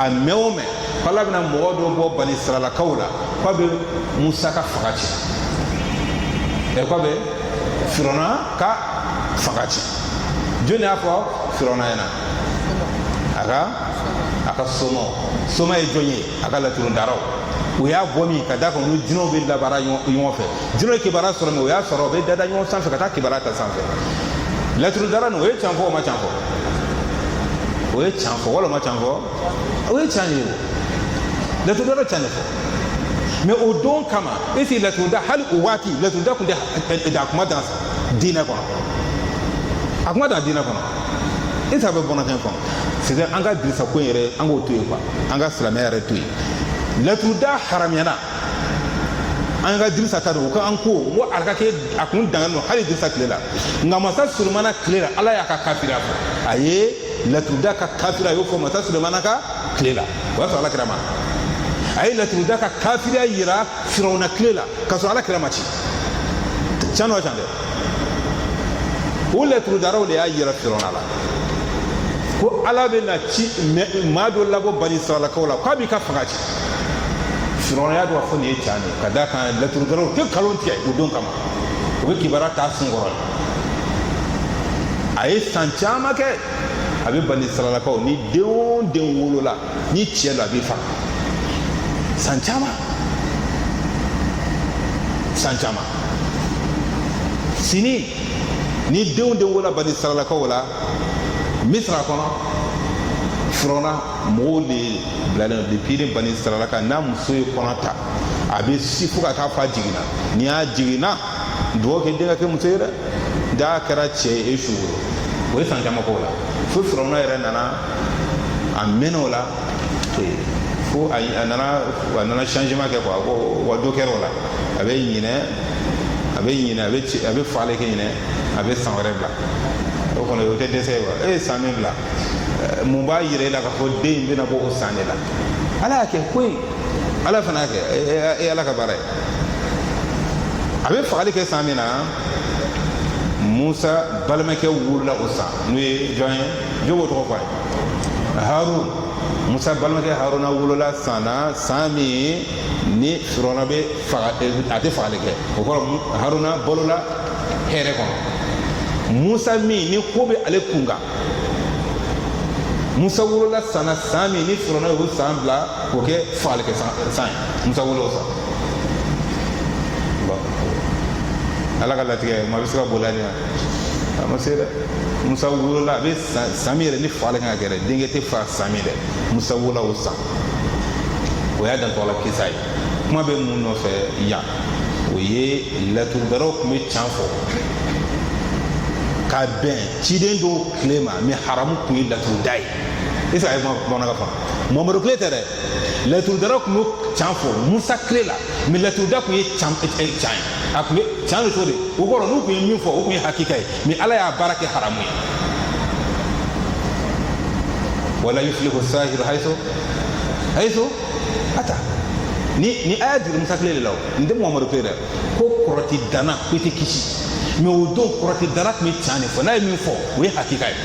a mɛn o mɛn k'ala bɛna mɔgɔ dɔ bɔ Bani Israilakaw la k'a bɛ Musa ka faga cɛ k'a bɛ Firawuna ka faga ci jɔn y'a fɔ Firawuna ɲɛna a ka soma ye jɔn ye a ka laturudaraw o y'a bɔ min ka d'a kan olu jinɛw bɛ labaara ɲɔgɔn fɛ jinɛw ye kibaruya sɔrɔ min o y'a sɔrɔ o bɛ dada ɲɔgɔn sanfɛ ka taa kibaruya ta sanfɛ laturudara nin o ye can fɔ o ma can fɔ o ye can fɔ wala o ma can fɔ o ye can ye o laturudara can de fɔ mais o don kama esi laturuda hali o waati laturuda tun tɛ a kuma dan diinɛ kɔnɔ a kuma dan diinɛ kɔnɔ e t'a bɛ bɔnɔfɛn kɔnɔ c'est an ka Dirisa ko in yɛrɛ an k'o to yen quoi an ka silamɛya yɛrɛ to yen laturuda haramuyana an ka Dirisa ta don o ko an ko n ko a ka kɛ a kun dangan don hali Dirisa tile la nka masa Sulemana tile la ala y'a ka kafiriya fɔ a ye laturuda ka kafiriya a y'o fɔ masa Sulemana ka tile la o y'a sɔrɔ ala kira ma a ye laturuda ka kafiriya yira Firawuna tile la k'a sɔrɔ ala kira ma ci can o can dɛ o laturudaraw de y'a yira Firawuna la ko ala bɛ na ci maa dɔ labɔ Bani Israilakaw la k'a b'i ka fanga ci Firawuna y'a dɔn k'a fɔ nin ye can de ka d'a kan laturudaraw tɛ nkalon tigɛ o don kama o bɛ kibaruya t'a sun kɔrɔ a ye san caman kɛ a bɛ Bani Israilakaw ni den o den wolola ni cɛ don a bɛ faga san caman sini ni denw den wolola Bani Israilakaw la Misra kɔnɔ Firawuna mɔgɔw de bilalen depuis ni Bani Israilaka n'a muso ye kɔnɔ ta a bɛ si fo ka taa fɔ a jiginna n'i y'a jiginna dugawu kɛ den ka kɛ muso ye dɛ n'a kɛra cɛ ye e su wolo o ye san caman k'o la fo Firawuna yɛrɛ nana a mɛnna o la fo a nana changement kɛ quoi wa dɔ kɛra o la a bɛ ɲinɛ a bɛ fagali kɛ ɲinɛ a bɛ san wɛrɛ bila o kɔni o tɛ dɛsɛ ye wa e ye san min bila mun b'a yira e la k'a fɔ den in bɛna bɔ o san de la ala y'a kɛ ko in ala fana y'a kɛ e ala ka baara ye a bɛ fagali kɛ san min na Musa balimakɛ wulila o san n'o ye jɔn ye jɔn b'o tɔgɔ fɔ a ye Harun Musa balimakɛ Haruna wolola san na san min ni Firawuna bɛ a tɛ fagali kɛ o kɔrɔ Haruna balola hɛrɛ kɔnɔ Musa min ni ko bɛ ale kun kan Musa wolola san na san min ni Firawuna y'o san bila k'o kɛ fagali kɛ san ye Musa wolola o san Ala ka latigɛ ma bɛ se ka boli ani a ma se dɛ Musa wolola a bɛ san min yɛrɛ ni fagali kan ka kɛ dɛ denkɛ tɛ fa san min dɛ Musa wolola o san o y'a dantɔ la kisa ye kuma bɛ mun nɔfɛ yan o ye laturudaraw tun bɛ can fɔ ka bɛn ciden dɔw tile ma mais haramu tun ye laturuda ye est-ce que a ye bamanankan faamu Mamadu tile tɛ dɛ laturudaraw tun bɛ can fɔ Musa tile la mais laturuda tun ye can ye a tun bɛ can de to de o kɔrɔ n'u tun ye min fɔ o tun ye hakika ye mais Ala y'a baara kɛ haramu ye wala yuflihu sahiru haythu ata ni aya dira Musa tile de la o nin tɛ Mamadu tile dɛ ko kɔrɔti dana ko i tɛ kisi mais o don kɔrɔti dana tun bɛ can de fɔ n'a ye min fɔ o ye hakika ye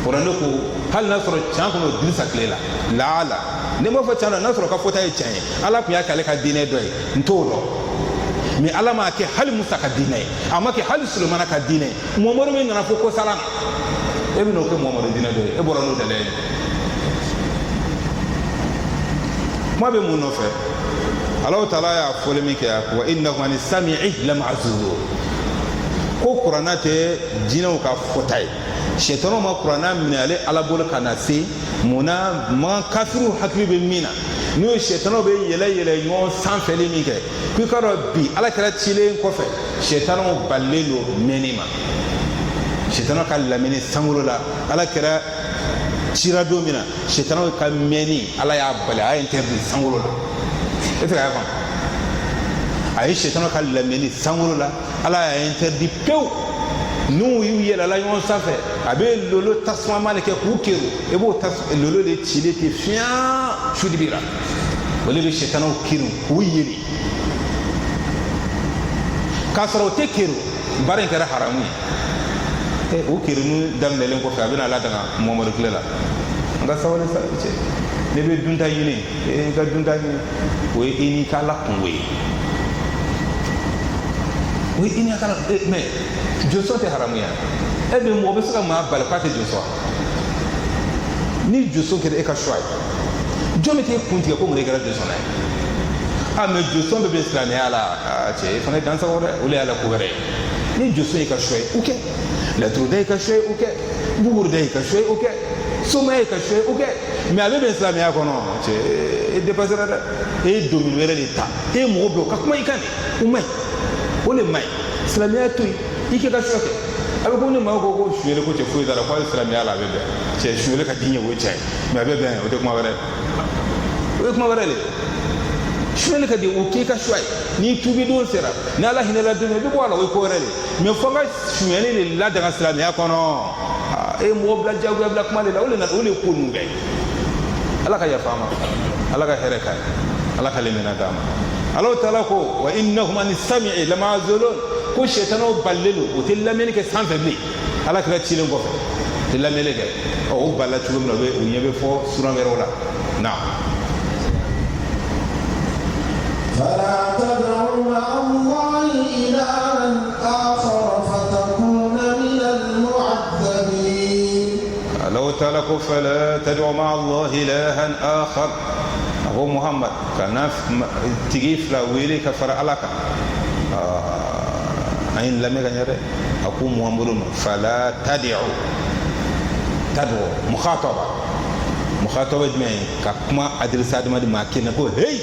o la ne ko hali n'a sɔrɔ can kɔnɔ Dirisa tile la laala ne m'a fɔ can na n'a sɔrɔ ka fɔta ye can ye Ala tun y'a kɛ ale ka diinɛ dɔ ye n t'o dɔn mais Ala m'a kɛ hali Musa ka diinɛ ye a ma kɛ hali Sulemana ka diinɛ ye Mamadu min nana fɔ ko sala na e bɛ n'o kɛ Mamadu diinɛ dɔ ye e bɔra n'o dala ye kuma bɛ mun nɔfɛ Alahu Taala y'a fɔli min kɛ wa innahu ani sami'i lama'zurun ko kuranna tɛ jinɛw ka fɔta ye sɛtanɛw ma kuranna minɛ ale Ala bolo ka na se munna man kafiriw hakili bɛ min na n'o ye sɛtanɛw bɛ yɛlɛ ɲɔgɔn sanfɛli min kɛ k'i ka dɔn bi Ala kɛra cilen kɔfɛ sɛtanɛw balilen don mɛnni ma sɛtanɛw ka lamɛnni sankolo la Ala kɛra cira don min na sɛtanɛw ka mɛnni Ala y'a bali a y'a interdit sankolo la est-ce que a y'a faamu a ye sɛtanɛw ka lamɛnni sankolo la Ala y'a interdit pewu n'u y'u yɛlɛla ɲɔgɔn sanfɛ a bɛ lolo tasuma de kɛ k'u kero i b'o lolo de cilen ten fiɲɛ su dibi la o de bɛ sɛtanɛw kero k'u yeli k'a sɔrɔ o tɛ kero baara in kɛra haramu ye o kereni daminɛlen kɔfɛ a bɛna ladaga Mamadu tile la n ka sabali sa cɛ ne bɛ dunta ɲini n ka dunta ɲini o ye i n'i ka Ala kungo ye o ye i n'i ka Ala mais jɔsɔn tɛ haramu ya e bɛ mɔgɔ bɛ se ka maa bali k'a tɛ jɔsɔn ni jɔsɔn kɛra e ka choix ye jɔn bɛ t'e kun tigɛ ko mun de kɛra jɔsɔn na ye mais jɔsɔn bɛ bɛ silamɛya la cɛ e fana ye dansago dɛ o de y'a la ko wɛrɛ ye ni jɔsɔn y'i ka choix ye o kɛ laturuda y'i ka choix ye o kɛ buguruda y'i ka choix ye o kɛ somaya y'i ka choix ye o kɛ mais a bɛ bɛn silamɛya kɔnɔ cɛ e dépassera dɛ e ye domaine wɛrɛ de ta e ye mɔgɔ bila o ka kuma i kan de o man ɲi o de man ɲi silamɛya to yen i k'i ka choix kɛ a bɛ ko ni maa ko suyɛli ko cɛ foyi t'a la ko hali silamɛya la a bɛ bɛn cɛ suyɛli ka di n ye o ye tiɲɛ ye mais a bɛ bɛn o tɛ kuma wɛrɛ o ye kuma wɛrɛ de suyɛli ka di o k'i ka choix ye n'i tuubi don sera ni Ala hinɛla don min i bɛ bɔ a la o ye ko wɛrɛ de mais fo ka suyɛli de ladaga silamɛya kɔnɔ e ye mɔgɔ bila jagoya bila kuma de la o de ye ko ninnu bɛɛ ye Ala ka yafa an ma Ala ka hɛrɛ k'a ye Ala ka lemina d'a ma Alahu Taala ko wa innahum ani sami'i lama'zulun ko sɛtanɛw balilen don o tɛ lamɛnni kɛ sanfɛ bilen Ala kɛra cilen kɔfɛ o tɛ lamɛnni kɛ o balila cogo min na o ɲɛ bɛ fɔ sura wɛrɛw la na فلا تدعوا مع الله إلها آخر فتكون من المعذبين Alahu Taala ko fala tad'u ma'a Allahi ilahan akhar a ko Muhammad kana tigi fila wele ka fara Ala kan an ye lamɛn ka ɲɛ dɛ a ko Muhammadu ma fala tad'u mukhataba jumɛn ye ka kuma adresse adamaden ma kɛnɛ ko hey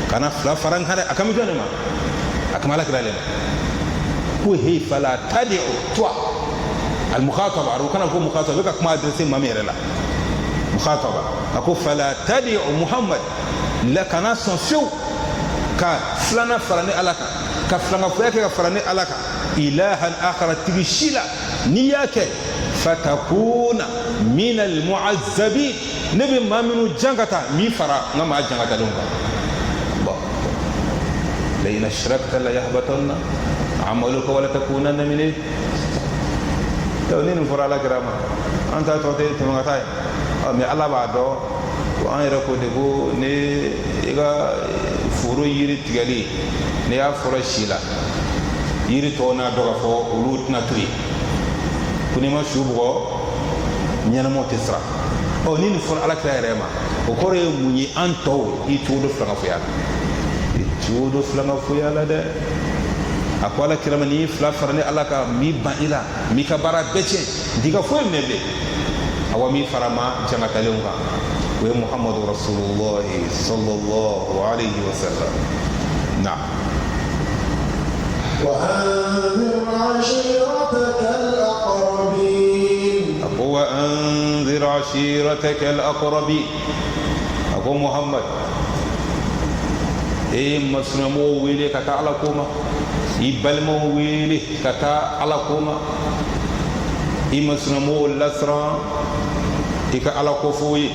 kana fila fara n kan dɛ a kan bɛ jɔn de ma a kan bɛ Ala kira de ma ko hey fala tad'u toi al mukhataba arabu kana ko mukhataba bɛ ka kuma adresse maa min yɛrɛ la mukhataba a ko fala tad'u Muhammad la kana sɔn fiyewu ka filanan fara ni Ala kan ka filankafoya kɛ ka fara ni Ala kan ilahan akhara tigi si la n'i y'a kɛ fatakuna min al mu'azzabin ne bɛ maa minnu jan ka taa min fara n ka maa jan ka talenw kan bon لئن أشركت ليحبطن عملك ولا تكونن من تونين فرا لا كرامة أنت توتي تمغتاي مي الله بعدو وأن يركو دغو ني إيغا فورو يري تغالي ني أفورا شيلا يري تونا دوغا فو ولوت ناتري كوني ما شوبو نيانمو تسرا أو نين فرا لا كرامة وكوري مني أنتو يتودو فلان فيالا يتودو فلان فيالا ده akwala kiramani fla farani alaka mi baila mi kabara beche diga fo mebe awa mi farama jama kalunga wa muhammadu rasulullah sallallahu alayhi wa sallam na wa anzir ashiratak al-aqrabin wa anzir ashiratak al-aqrabin abu muhammad masnamu wele kata ala kuma ibalmo wele kata ala kuma masnamu lasra ika ala kofuyi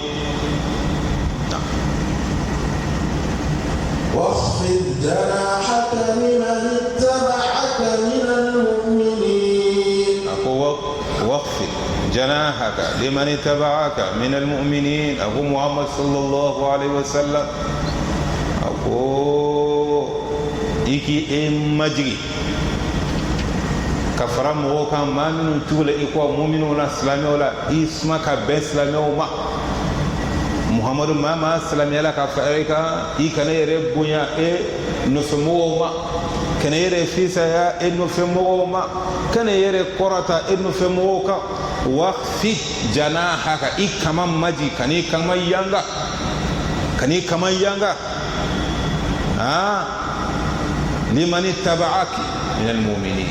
واخفض جناحك لمن اتبعك من المؤمنين واخفض جناحك لمن اتبعك من المؤمنين أبو محمد صلى الله عليه وسلم iki majigi kafara mo kan ma minu tule iko mu'minu la islami wala isma ka be islami ma muhammadu ma islami la ka farika ikane yere bunya no femo ma kana yere fisa ya no femo ma kana yere korata no femo ka waqfi janahaka ikama maji kani kama yanga لمن اتبعك من المؤمنين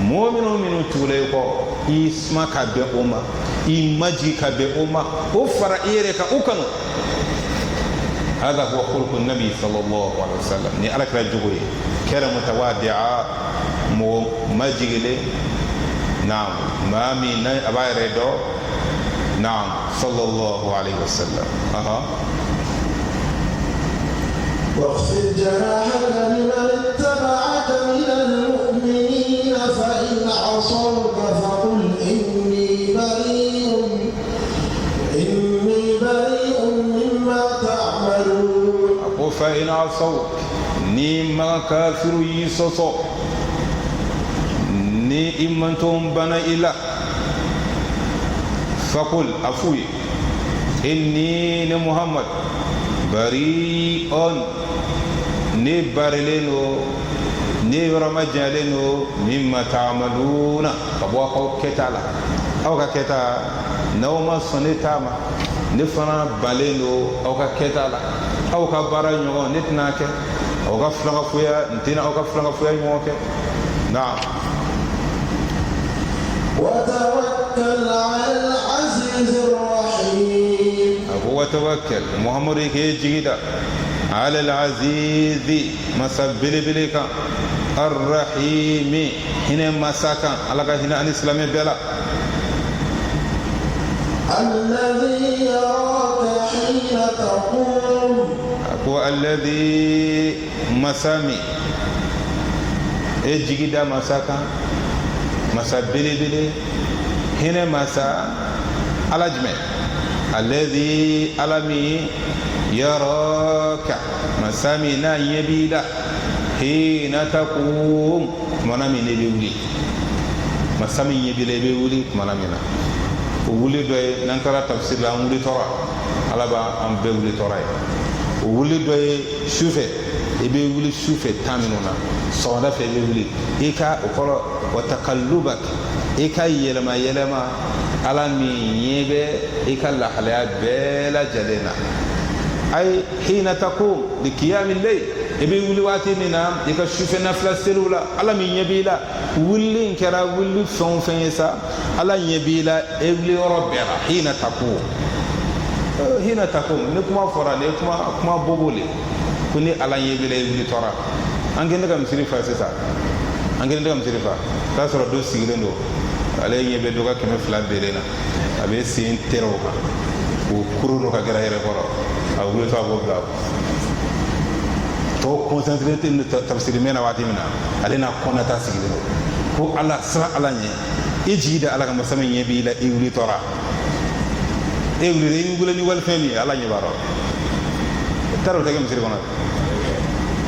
مؤمن توليكو اسمك بأمة إمجيك بأمة أفر إيرك أكنو هذا هو خلق النبي صلى الله عليه وسلم ني ألك رجوي كرم متوادعة مجيلي نعم ما من أبا ردو نعم صلى الله عليه وسلم واخفض جناحك لمن اتبعك من المؤمنين فإن عصوك فقل إني بريء مما تعملون فإن عصوك نيما كافر يسوسو ني إمنتم بنا إله فقل أفوي إني محمد بريء ni barileno ni ramajaleno mimma ta'maluna kabo ko ketala aw ka keta nawma sonetama ni fana baleno aw ka ketala aw ka baranyo nitnake aw ka flanga fuya ntina aw ka flanga fuya nyoke na'am wa tawakkal 'ala al-'aziz ar-rahim abu wa tawakkal muhammad ke jigida على العزيز مسبل بلك الرحيم هنا مساكا على هنا الإسلام بلا الذي يراك حين تقوم هو الذي مسامي اجيدا مساكا مسبل بلي هنا مسا على جمع الذي علمي يراك مسامنا يبيلا حين تقوم منامي نبيولي مسامي يبيلا بيولي منامنا وولي دوي نانكرا تفسير لا ولي تورا على با ام بيولي تورا وولي دوي شوفه بيولي شوفه تامنونا صودا في بيولي ايكا وكلو وتقلبك ايكا يلما على مي يبه ايكا لا حليا بلا جلنا أي حين تقوم لقيام الليل يبي ولي واتينا يكشف نفلا سلولا على من يبيلا ولي إنكرا ولي فون فينسا على يبيلا إبلي ربنا حين تقوم نكما فرا نكما بوبولي كوني على يبيلا إبلي ترى أنجن كم سريفا سيسا أنجن كم سريفا تاسر دو سيغلندو على يبيلا دوكا كم فلا بيرنا أبي سين تيروكا وكرونو كجرا هيرفورا awulo to abobla to concentré te tafsir mena wati mina alena konata sigiro ko ala sra ala nye ejida ala ga masama nyebi la iwli tora iwli re ngula ni wal fami ala nye baro taro tege misiri kono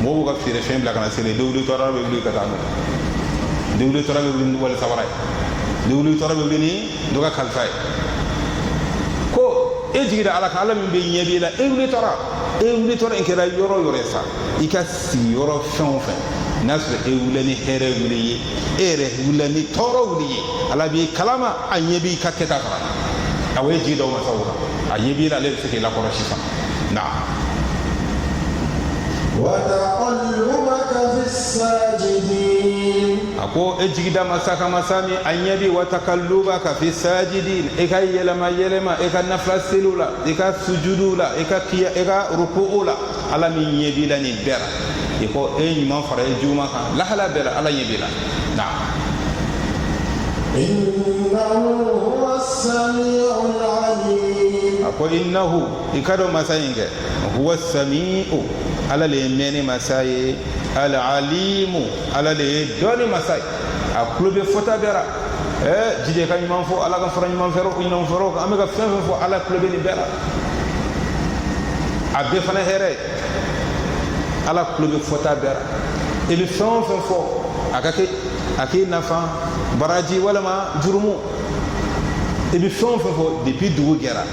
mo bu ga fire fem la kana sele dewli tora be wli kata no dewli tora be wli wal sawaray dewli tora be wli ni doga khalfay ko ejida ala ka ala min be nyebi la iwli tora inkera yoro yoresa ikasi yoro fenfe nasre ewulani here wuliye ere wulani toro wuliye ala bi kalama anyebi ka keta fara awe jido ma sawra anyebi la le fike la koro shifa na wa taqallubaka fis sajidin ako ejigida masaka masami anyebi wa taqallubaka fis sajidin ekay yelema eka nafla selula eka sujudula eka kiya eka rukuula ala min yebi la ni bera iko man fara juma kan la hala bera ala yebi la na innahu huwas samiul alim ako innahu ikado masayinge huwas samiu ala le meni masaye al alimu ala le doni masay a clube fota bera jide kan man fo ala kan fara man fero ko non fero ko amega fen fo ala clube ni bera abbe fana here ala clube fota bera e bi fen fo akake nafa baraji wala ma jurumu e bi fen fo depuis dugu gera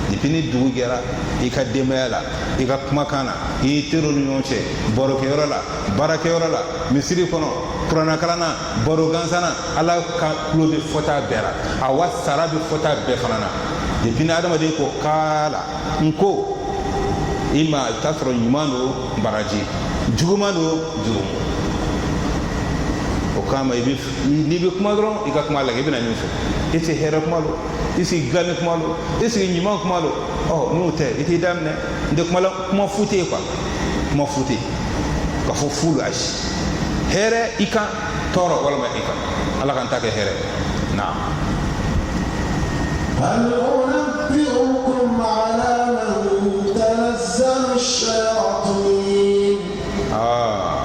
depuis ni dugu gera i ka demayala i ka kumakana i tero ni ɲɔgɔn cɛ baro kɛyɔrɔ la baara kɛyɔrɔ la misiri kɔnɔ kuranna kalanna baro gansana ala ka tulo bɛ fɔta bɛɛ la a wa sara bɛ fɔta bɛɛ fana na depuis ni adamaden ko kaala n ko i ma i bɛ taa sɔrɔ ɲuman don baraji juguman don jurumu o kama n'i bɛ kuma dɔrɔn i ka kuma lajɛ i bɛna min fɔ i tɛ hɛrɛ kuma lo i sigi dilanni kuma lo i sigi ɲuman kuma lo n'o tɛ i t'i daminɛ n tɛ kuma fute ye kuma fute ka fɔ fulu ayi hɛrɛ i kan tɔɔrɔ walima i kan ala k'an ta kɛ hɛrɛ na. هل أنبئكم على من تنزل الشياطين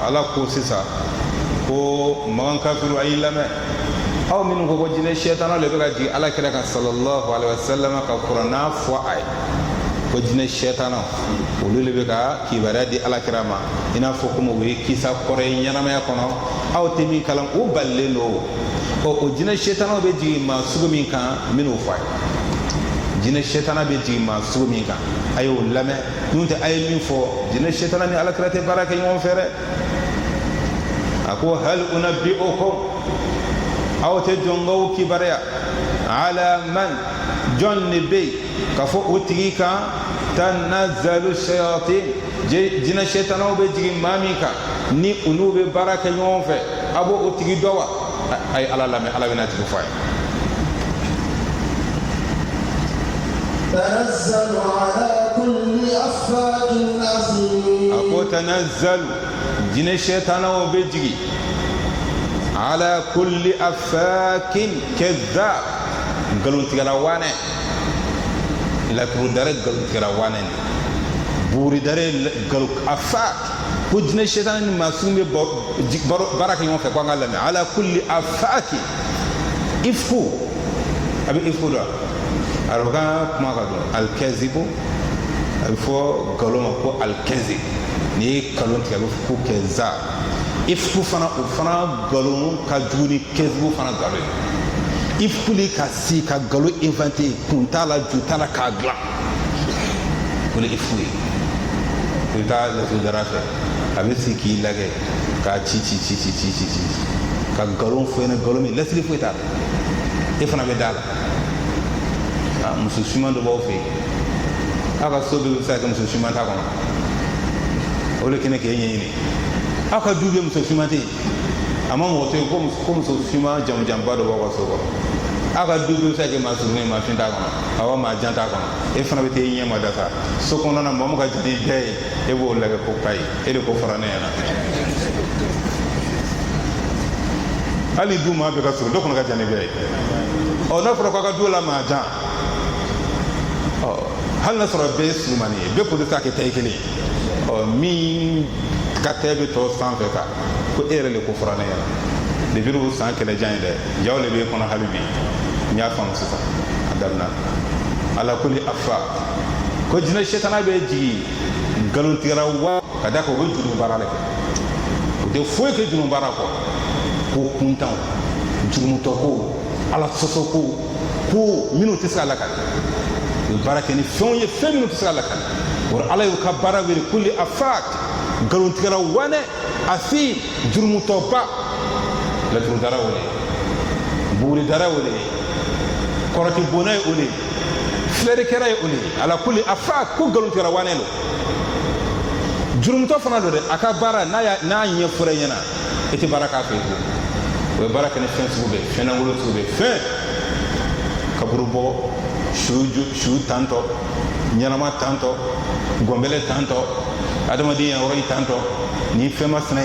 ala ko sisan ko magan kafiru a y'i lamɛn aw minnu ko jinɛ sɛtana le bɛ ka jigin ala kira kan sallallahu alaihi wasallam ka kuranna fɔ a ye ko jinɛ sɛtana olu le bɛ ka kibaruya di ala kira ma i n'a fɔ komi o ye kisa kɔrɔ ye ɲɛnamaya kɔnɔ aw tɛ min kalan o balilen don o jinɛ sɛtana bɛ jigin maa sugu min kan n bɛn'o fɔ a ye jinɛ sɛtana bɛ jigin maa sugu min kan a y'o lamɛn n'o tɛ a ye min fɔ jinɛ sɛtana ni ala kira tɛ baara kɛ ɲɔgɔn fɛ dɛ a ko hal unabbi'ukum aw te jongaw kibareya ala man jon ne be ka fo o tigi kan tanazzalu shayatin jinɛ sɛtanaw bɛ jigin maa min kan ni olu bɛ baara kɛ ɲɔgɔn fɛ a b'o o tigi dɔ wa a ye ala lamɛn ala bɛna tigi fɔ a ye. تنزل على كل أفاك أثيم أكو تنزل جن الشيطان وبيجي على كل أفاك كذاب قالوا تقراوانا لا تردر قالوا تقراوانا بوري دار قالوا أفاك كجن الشيطان ما سمي بركة يوم في قوانع لنا على كل أفاك إفكو أبي إفكو ده أربعة ما قالوا الكذب الفو قالوا ما هو الكذب ني قالوا تقولوا فو كذاب إفكو فنا قالوا كجوني كذب فنا قالوا إفكو لي كسي كقالوا إنفانتي كنتالا جوتالا كعلا كل إفكو كنتالا جودرافة أبي سكي لقى كاتشي كقالوا فينا قالوا مين لسه لفوتار إفنا بدالا muso suman dɔ b'aw fɛ yen aw ka so bɛɛ bɛ se ka kɛ muso suman t'a kɔnɔ o de kɛnɛ k'e ɲɛɲini aw ka du bɛ muso suman tɛ yen a ma mɔgɔ to yen ko muso suman jamujanba dɔ b'aw ka so kɔnɔ aw ka du bɛɛ bɛ se ka kɛ maa surunin maa fin t'a kɔnɔ aw maa jan t'a kɔnɔ e fana bɛ taa i ɲɛ ma dafa so kɔnɔna maa min ka jan ni bɛɛ ye e b'o lajɛ ko kayi e de ko fara ne ɲɛna hali du maa bɛɛ ka surun dɔ kɔnɔ ka jan ni bɛɛ ye n'a fɔra k'aw ka du la maa jan hali n'a sɔrɔ bɛɛ ye surumani ye bɛɛ k'o de ta kɛ ta ye kelen ye min gata bɛ tɔ sanfɛ ka ko e yɛrɛ le ko fɔra ne ɲɛna depuis o san kɛlɛ jan ye dɛ jaw le b'e kɔnɔ hali bi n y'a faamu sisan a daminɛ ala kulli afa ko jinɛ sɛtana bɛ jigin nkalontigɛla wa ka da kan o bɛ juru baara de kɛ o tɛ foyi kɛ juru baara kɔ ko kuntanw jurumutɔ ko ala sɔsɔ ko minnu tɛ se ka lakale u ye baara kɛ ni fɛnw ye fɛn minnu tɛ se ka lakale o ala y'u ka baara wele kulli afa nkalontigɛla wane asi jurumutɔba laturu dara o de buuri dara o de kɔrɔti bona ye o de filɛrikɛra ye o de ala kulli afa ko nkalontigɛla wane lo jurumutɔ fana do dɛ a ka baara n'a ɲɛ fɔra ɲɛna i tɛ baara k'a fɛ o ye baara kɛ ni fɛn sugu bɛɛ fɛn langolo sugu bɛɛ fɛn kaburu bɔ su tantɔ ɲɛnama tantɔ gɔnbɛlɛ tantɔ adamadenya yɔrɔ yi tantɔ ni fɛn ma sinɛ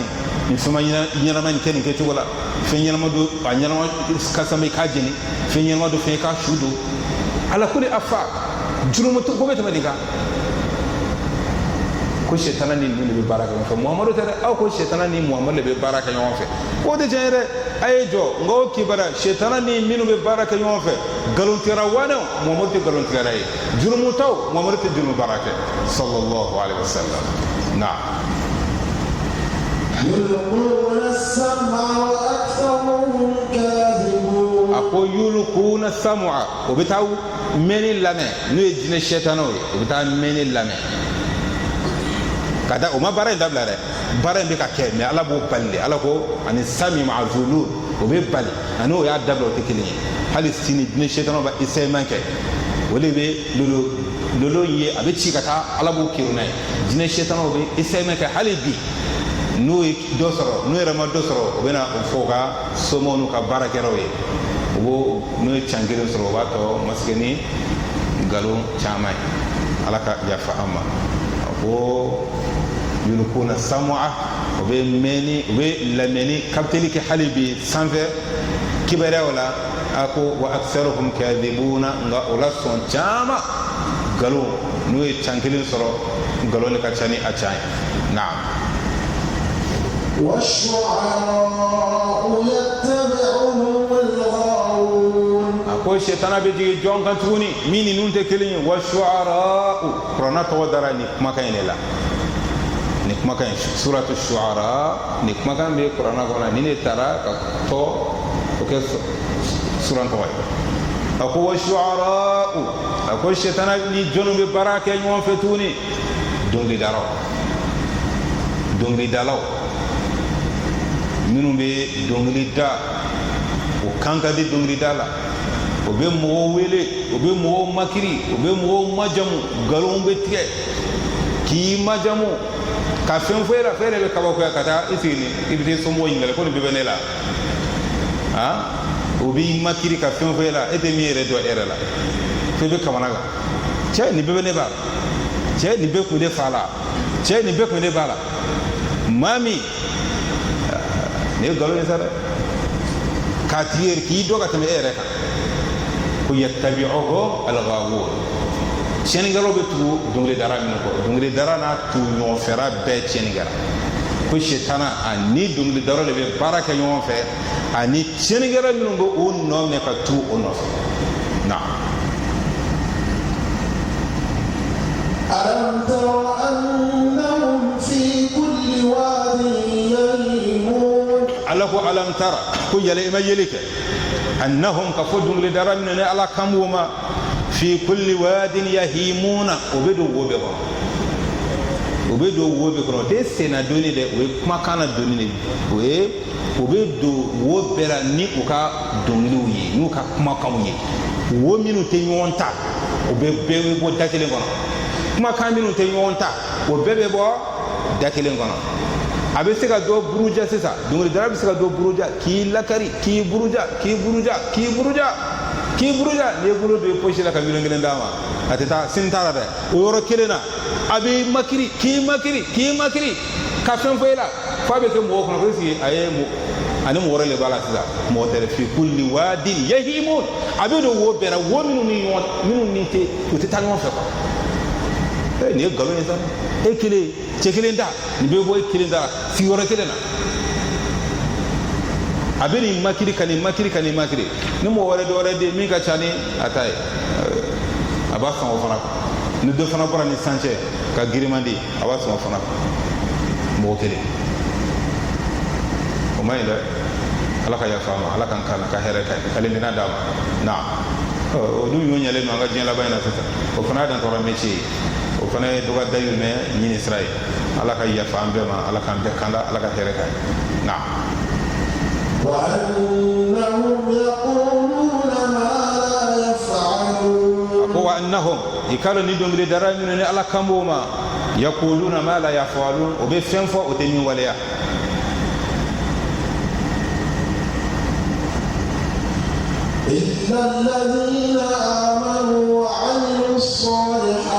ni fɛn ma ɲɛnama nin kɛ nin kɛcogo la fɛn ɲɛnama do a ɲɛnama kasama i k'a jeni fɛn ɲɛnama do fɛn i k'a su do ala kulli afa jurumutɔ ko bɛ tɛmɛ nin kan ko shetana ni ninnu de bɛ baara kɛ ɲɔgɔn fɛ muhamadu tɛ dɛ aw ko shetana ni muhamadu de bɛ baara kɛ ɲɔgɔn fɛ k'o tɛ tiɲɛ ye dɛ a ye jɔ nka o kibaruya shetana ni minnu bɛ baara kɛ ɲɔgɔn fɛ nkalontigɛla wanew muhamadu tɛ nkalontigɛla ye jurumutaw muhamadu tɛ jurumu baara kɛ sallallahu alaihi wa sallam na. يلقون السمع وأكثرهم كاذبون. a ko yulukuna samua o bɛ taa mɛnni lamɛn n'o ye jinɛ shetanaw ye o bɛ taa mɛnni lamɛn. kada o ma baara in dabila dɛ baara in bɛ ka kɛ mais ala b'o bali de ala ko ani sami ma'zulun o bɛ bali ani o y'a dabila o tɛ kelen ye hali sini jinɛ shetanaw bɛ essayement kɛ o de bɛ lolo ye a bɛ ci ka taa ala b'o kiri n'a ye jinɛ shetanaw bɛ essayement kɛ hali bi n'o ye dɔ sɔrɔ n'o yɛrɛ ma dɔ sɔrɔ o bɛ na o fɔ o ka somɔgɔw n'u ka baarakɛlaw ye o b'o n'o ye can kelen sɔrɔ o b'a tɔ masakɛ ni nkalon caman ye ala ka yafa an ma ko yulukuna samua o bɛ mɛnni o bɛ lamɛnni kapiteli kɛ hali bi sanfɛ kibaruyaw la a ko wa aksaruhum kadhibuna nka o la sɔn caman nkalon n'o ye can kelen sɔrɔ nkalon de ka ca ni a can ye naam. والشعراء يتبعهم الغاوون. a ko shetana bɛ jigin jɔn kan tuguni min ni ninnu tɛ kelen ye wa shu'ara'u kuranna tɔgɔ dara nin kumakan in de la nin kumakan in suratu shu'ara nin kumakan bɛ kuranna kɔnɔ ni ne taara ka tɔ o kɛ suran tɔgɔ ye a ko wa shu'ara'u a ko shetana ni jɔnw bɛ baara kɛ ɲɔgɔn fɛ tuguni dɔnkilidalaw minnu bɛ dɔnkili da o kan ka di dɔnkilida la o bɛ mɔgɔw wele o bɛ mɔgɔw makiri o bɛ mɔgɔw majamu nkalonw bɛ tigɛ k'i majamu ka fɛn fɔ e la fɛn yɛrɛ bɛ kabakoya ka taa i sigi i bɛ taa somɔgɔw ɲininkali ko nin bɛɛ bɛ ne la o b'i makiri ka fɛn fɔ e la e tɛ min yɛrɛ dɔn e yɛrɛ la fo i bɛ kamana kan cɛ nin bɛɛ bɛ ne b'a la cɛ nin bɛɛ tun ne fa la cɛ nin bɛɛ tun ne b'a la maa min nin ye nkalon ye sa dɛ k'a tigi yɛrɛ k'i dɔn ka tɛmɛ e yɛrɛ kan ko yattabi'uhum al-ghaawun tiɲɛnikɛlaw bɛ tugu dɔnkilidara minnu kɔ dɔnkilidara n'a tugu ɲɔgɔn fɛra bɛɛ tiɲɛni kɛra ko shetana ani dɔnkilidara de bɛ baara kɛ ɲɔgɔn fɛ ani tiɲɛnikɛla minnu bɛ o nɔ minɛ ka tugu o nɔfɛ na. ألم تر أنهم في كل واد يهيمون. ala ko alam tara ko yɛlɛ i ma yeli kɛ annahum ka fɔ dɔnkilidara minnu ni ala kanb'o ma fi kulli wadin yahimuna o bɛ don wo bɛɛ kɔnɔ o bɛ don wo bɛɛ kɔnɔ o tɛ senna donni dɛ o ye kumakan na donni de o bɛ don wo bɛɛ la ni u ka dɔnkiliw ye n'u ka kumakanw ye wo minnu tɛ ɲɔgɔn ta o bɛɛ bɛ bɔ da kelen kɔnɔ kumakan minnu tɛ ɲɔgɔn ta o bɛɛ bɛ bɔ da kelen kɔnɔ a bɛ se ka dɔ buruja sisan dɔnkilidala bɛ se ka dɔ buruja k'i lakari k'i buruja k'i buruja k'i buruja k'i buruja n'i ye bolo don i posi la ka miliyɔn kelen d'a ma a tɛ taa sini t'a la dɛ o yɔrɔ kelen na a bɛ makiri k'i makiri k'i makiri ka fɛn fɔ e la f'a bɛ kɛ mɔgɔw kɔnɔ ko est-ce que a ye ani mɔgɔ wɛrɛ de b'a la sisan mɔgɔ tɛ dɛ fi kulli wadin yahimun a bɛ don wo bɛɛ la wo minnu ni tɛ u tɛ taa ɲɔgɔn fɛ quoi nin ye nkalon ye sa e kelen cɛ kelen da nin bɛ bɔ e kelen da sigiyɔrɔ kelen na a bɛ nin makiri ka nin makiri ka nin makiri ni mɔgɔ wɛrɛ dɔ wɛrɛ de min ka ca ni a ta ye a b'a sɔn o fana ni dɔ fana bɔra ni san cɛ ka girimandi a b'a sɔn o fana mɔgɔ kelen o ma ɲi dɛ ala ka yafa ma ala k'an kalan ka hɛrɛ ka k'ale minɛ d'a ma na o dun y'o ɲɛlen don an ka diɲɛ laban in na sisan o fana y'a dan tɔɔrɔ métier ye o fana ye dɔgɔ dayirimɛ ɲini sira ye ala ka yafa an bɛɛ ma ala k'an bɛɛ kanda ala ka hɛrɛ ka ye na وأنهم يقولون ما لا يفعلون وأنهم يكالوا ندون لدرا من الله كموما يقولون ما لا يفعلون وبفهم وتمين وليا إلا الذين آمنوا وعملوا الصالحات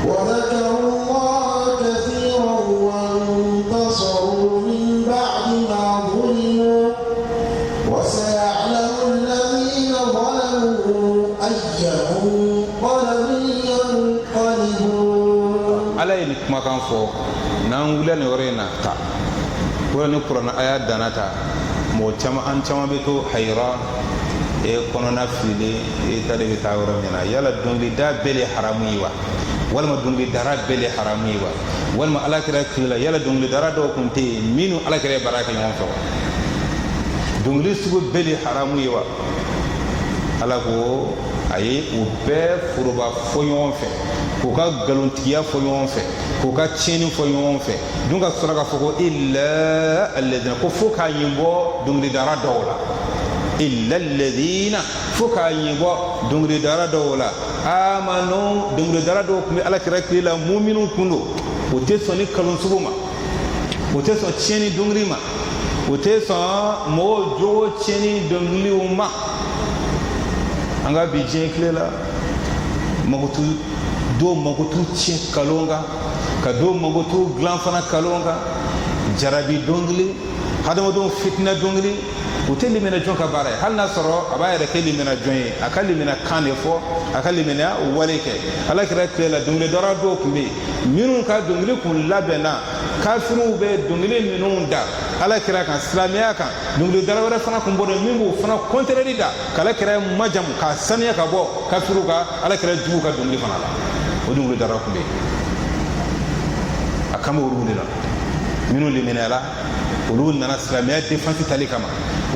وذكروا الله كثيرا وانتصروا من بعد ما ظلموا وسيعلم الذين ظلموا أي منقلب ينقلبون على إنك ما كان فوق نقول نورينا تا ولا نقرأ آيات دانتا mɔgɔ caman an caman bɛ to hayira kɔnɔna fili ta de bɛ taa yɔrɔ min na yala dɔnkilida bɛɛ de haramu ye wa walima dɔnkilidara bɛɛ de haramu ye wa walima alakira tile la yala dɔnkilidara dɔw tun tɛ yen minnu alakira ye baara kɛ ɲɔgɔn fɛ wa dɔnkili sugu bɛɛ de haramu ye wa ala ko a ye o bɛɛ foroba fɔ ɲɔgɔn fɛ k'u ka nkalontigiya fɔ ɲɔgɔn fɛ k'u ka tiɲɛni fɔ ɲɔgɔn fɛ dun ka sɔrɔ k'a fɔ ko illa alladhina ko fo k'a ɲɛ bɔ dɔnkilidara dɔw la illa alladhina fo k'a ɲɛ bɔ dɔnkilidara dɔw la amanu dɔnkilidara dɔw tun bɛ alakira tile la muminun tun don o tɛ sɔn ni nkalon sugu ma o tɛ sɔn tiɲɛni dɔnkili ma o tɛ sɔn mɔgɔw jogo tiɲɛni dɔnkiliw ma an ka bi diɲɛ tile la dɔw mago t'u tiɲɛ nkalon kan ka dɔw mago t'u dilan fana nkalon kan jarabi dɔnkili hadamadenw fitina dɔnkili o tɛ limina jɔn ka baara ye hali n'a sɔrɔ a b'a yɛrɛ kɛ limina jɔn ye a ka limina kan de fɔ a ka limina wale kɛ ala kira tile la dɔnkilidara dɔw tun bɛ yen minnu ka dɔnkili kun labɛnna kafiriw bɛ dɔnkili minnu da ala kira kan silamɛya kan dɔnkilidara wɛrɛ fana tun bɔra min b'o fana kɔntɛrɛri da k'ala kira majamu k'a saniya ka bɔ kafiriw ka ala kira jugu ka dɔnkili fana la o dɔnkilidara tun bɛ yen a kan bɛ olu de la minnu liminɛra olu nana silamɛya défense tali kama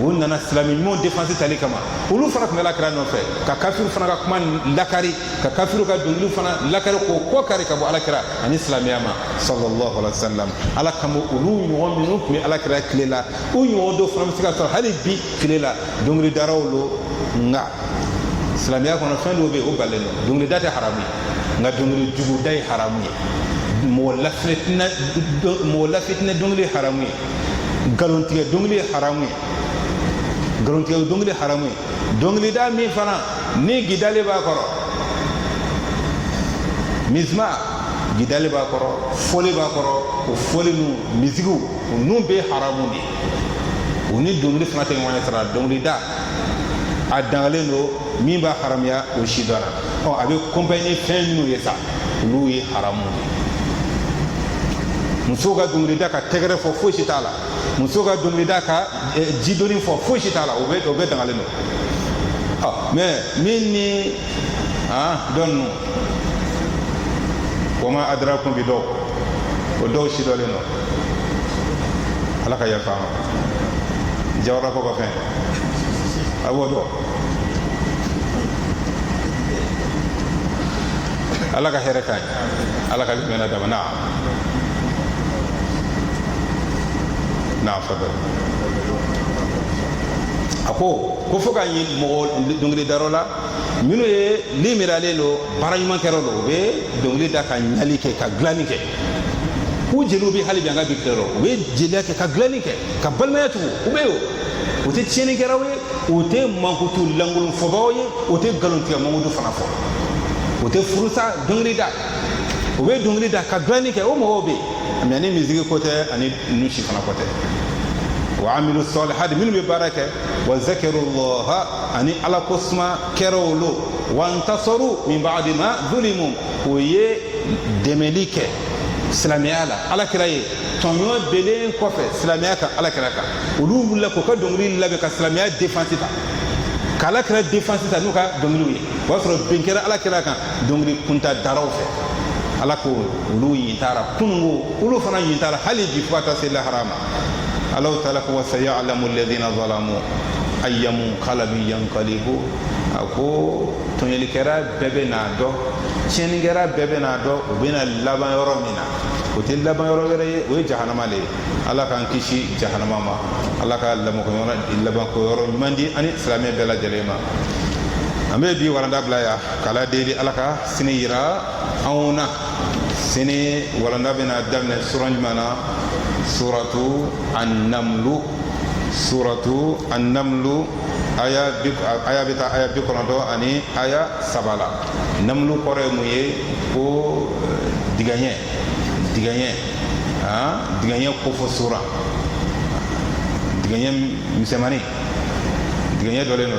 olu nana silamɛ ɲumanw défense tali kama olu fana tun bɛ alakira nɔfɛ ka kafiriw fana ka kuma lakari ka kafiriw ka dɔnkiliw fana lakari k'o kɔ kari ka bɔ alakira ani silamɛya ma sallallahu alaihi wa sallam ala kama olu ɲɔgɔn minnu tun bɛ alakira tile la o ɲɔgɔn dɔw fana bɛ se ka sɔrɔ hali bi tile la dɔnkilidaraw lo nka silamɛya kɔnɔ fɛn dɔw bɛ yen o balen don dɔnkilida tɛ haramu ye nka dɔnkili juguda ye haramu ye mɔgɔ lafitinɛ dɔnkili ye haramu ye nkalontigɛ dɔnkili ye haramu ye nkalontigɛ dɔnkili ye haramu ye dɔnkilida min fana ni gidali b'a kɔrɔ misma gidali b'a kɔrɔ fɔli b'a kɔrɔ o fɔli ninnu misigiw o ninnu bɛɛ ye haramu de ye o ni dɔnkili fana tɛ ɲɔgɔn ɲɛ sira dɔnkilida a dangalen don min b'a haramuya o si dɔnna a bɛ kɔnpɛni fɛn minnu ye sa olu ye haramu de musow ka dɔnkilida ka tɛgɛrɛ fɔ foyi si t'a la musow ka dɔnkilida ka jidɔnni fɔ foyi si t'a la o bɛɛ dangalen don mais min ni dɔ ninnu wa ma adrakum bi dɔw o dɔw si dɔlen don ala ka yafa ma jawara ko ka fɛn a b'o dɔn ala ka hɛrɛ k'a ye ala ka limaniya dama na fadal a ko fo ka ɲi mɔgɔ dɔnkilidaraw la minnu ye limiralen don baara ɲuman kɛra don u bɛ dɔnkili da ka ɲali kɛ ka dilanni kɛ u jeliw bɛ hali bi an ka bi kɛyɔrɔ u bɛ jeliya kɛ ka dilanni kɛ ka balimaya tugu u bɛ yen o tɛ tiɲɛnikɛlaw ye o tɛ mankutu lankolon fɔbagaw ye o tɛ nkalontigɛ mankutu fana fɔ o tɛ furusa dɔnkili da o bɛ dɔnkili da ka dilanni kɛ o mɔgɔw bɛ yen mais ni misigi ko tɛ ani nu si fana ko tɛ wa amilu salihati minnu bɛ baara kɛ wa zakirullaha ani ala ko suma kɛra olu وانتصروا من بعد ما ظلموا ويه دمليك سلاميالا على كراي تونيو بلين كوفي سلامياكا على كراكا ولو لكو كدومري لابك سلاميا ديفانسيتا كالا كرا ديفانسيتا نوكا دومري واسرو بينكرا على كراكا دومري كونتا داروفي على كو ولو ينتارا كونغو ولو فنا ينتارا حالي جفواتا سي الحرام الله تعالى وسيعلم الذين ظلموا أي منقلب ينقلبوا أكو تونيلكرا بيبنا دو تشينغرا بيبنا دو وبين اللبن يرومنا وتل اللبن يروغري وي جهنم عليه الله كان كيشي جهنم ما الله كان لمكو يورا اللبن كو يورو ماندي اني اسلامي بلا جليما امبي بي وراندا بلايا كلا ديدي الله كا سينيرا اونا سيني وراندا بنا دمن سورن مانا سورة النمل aya bikonodo ani aya sabala namlu kore muye ko diganye ko fo sura diganye misemani diganye dole no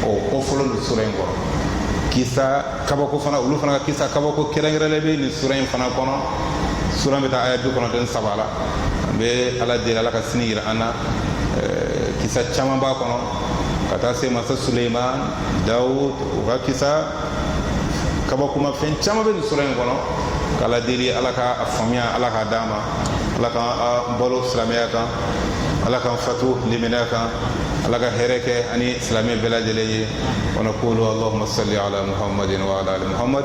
o ko fo lo sura ngo kisa kabako fana ulu fana kisa kabako kerengere be ni sura fana kono sura beta aya bikonodo sabala be ala de ala ka sinira ana kisa chama ba kono kata se masa Sulaiman Daud wa kisa kaba kuma fen chama be sura ngono kala diri alaka afamia alaka dama alaka bolo islamiyaka alaka fatu liminaka alaka hereke ani islamiyya beladele wa naqulu allahumma salli ala muhammadin wa ala ali muhammad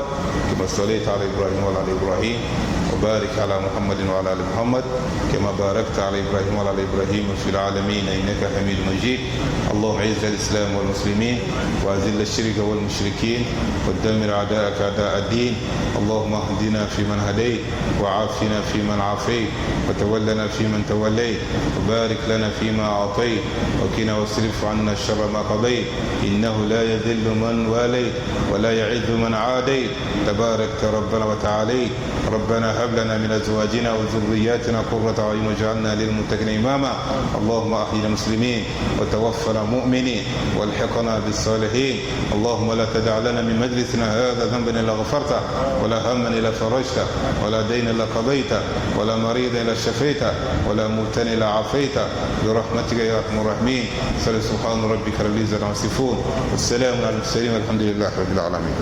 kama sallaita ala ibrahim wa ala ali ibrahim وبارك على محمد وعلى ال محمد كما باركت على ابراهيم وعلى ال ابراهيم في العالمين انك حميد مجيد اللهم اعز الاسلام والمسلمين واذل الشرك والمشركين ودمر اعداءك اعداء الدين اللهم اهدنا فيمن هديت وعافنا فيمن عافيت وتولنا فيمن توليت وبارك لنا فيما اعطيت وقنا واصرف عنا شر ما قضيت انه لا يذل من واليت ولا يعز من عاديت تباركت ربنا وتعاليت ربنا هب لنا من ازواجنا وذرياتنا قرة اعين واجعلنا للمتقين اماما اللهم احينا مسلمين وتوفنا مؤمنين والحقنا بالصالحين اللهم لا تدع لنا من مجلسنا هذا ذنبا الا غفرته ولا هما الا فرجته ولا دين الا قضيته ولا مريضا الا شفيته ولا موتا الا عافيته برحمتك يا ارحم الراحمين سبحان ربك رب العزه عما يصفون والسلام على المرسلين والحمد لله رب العالمين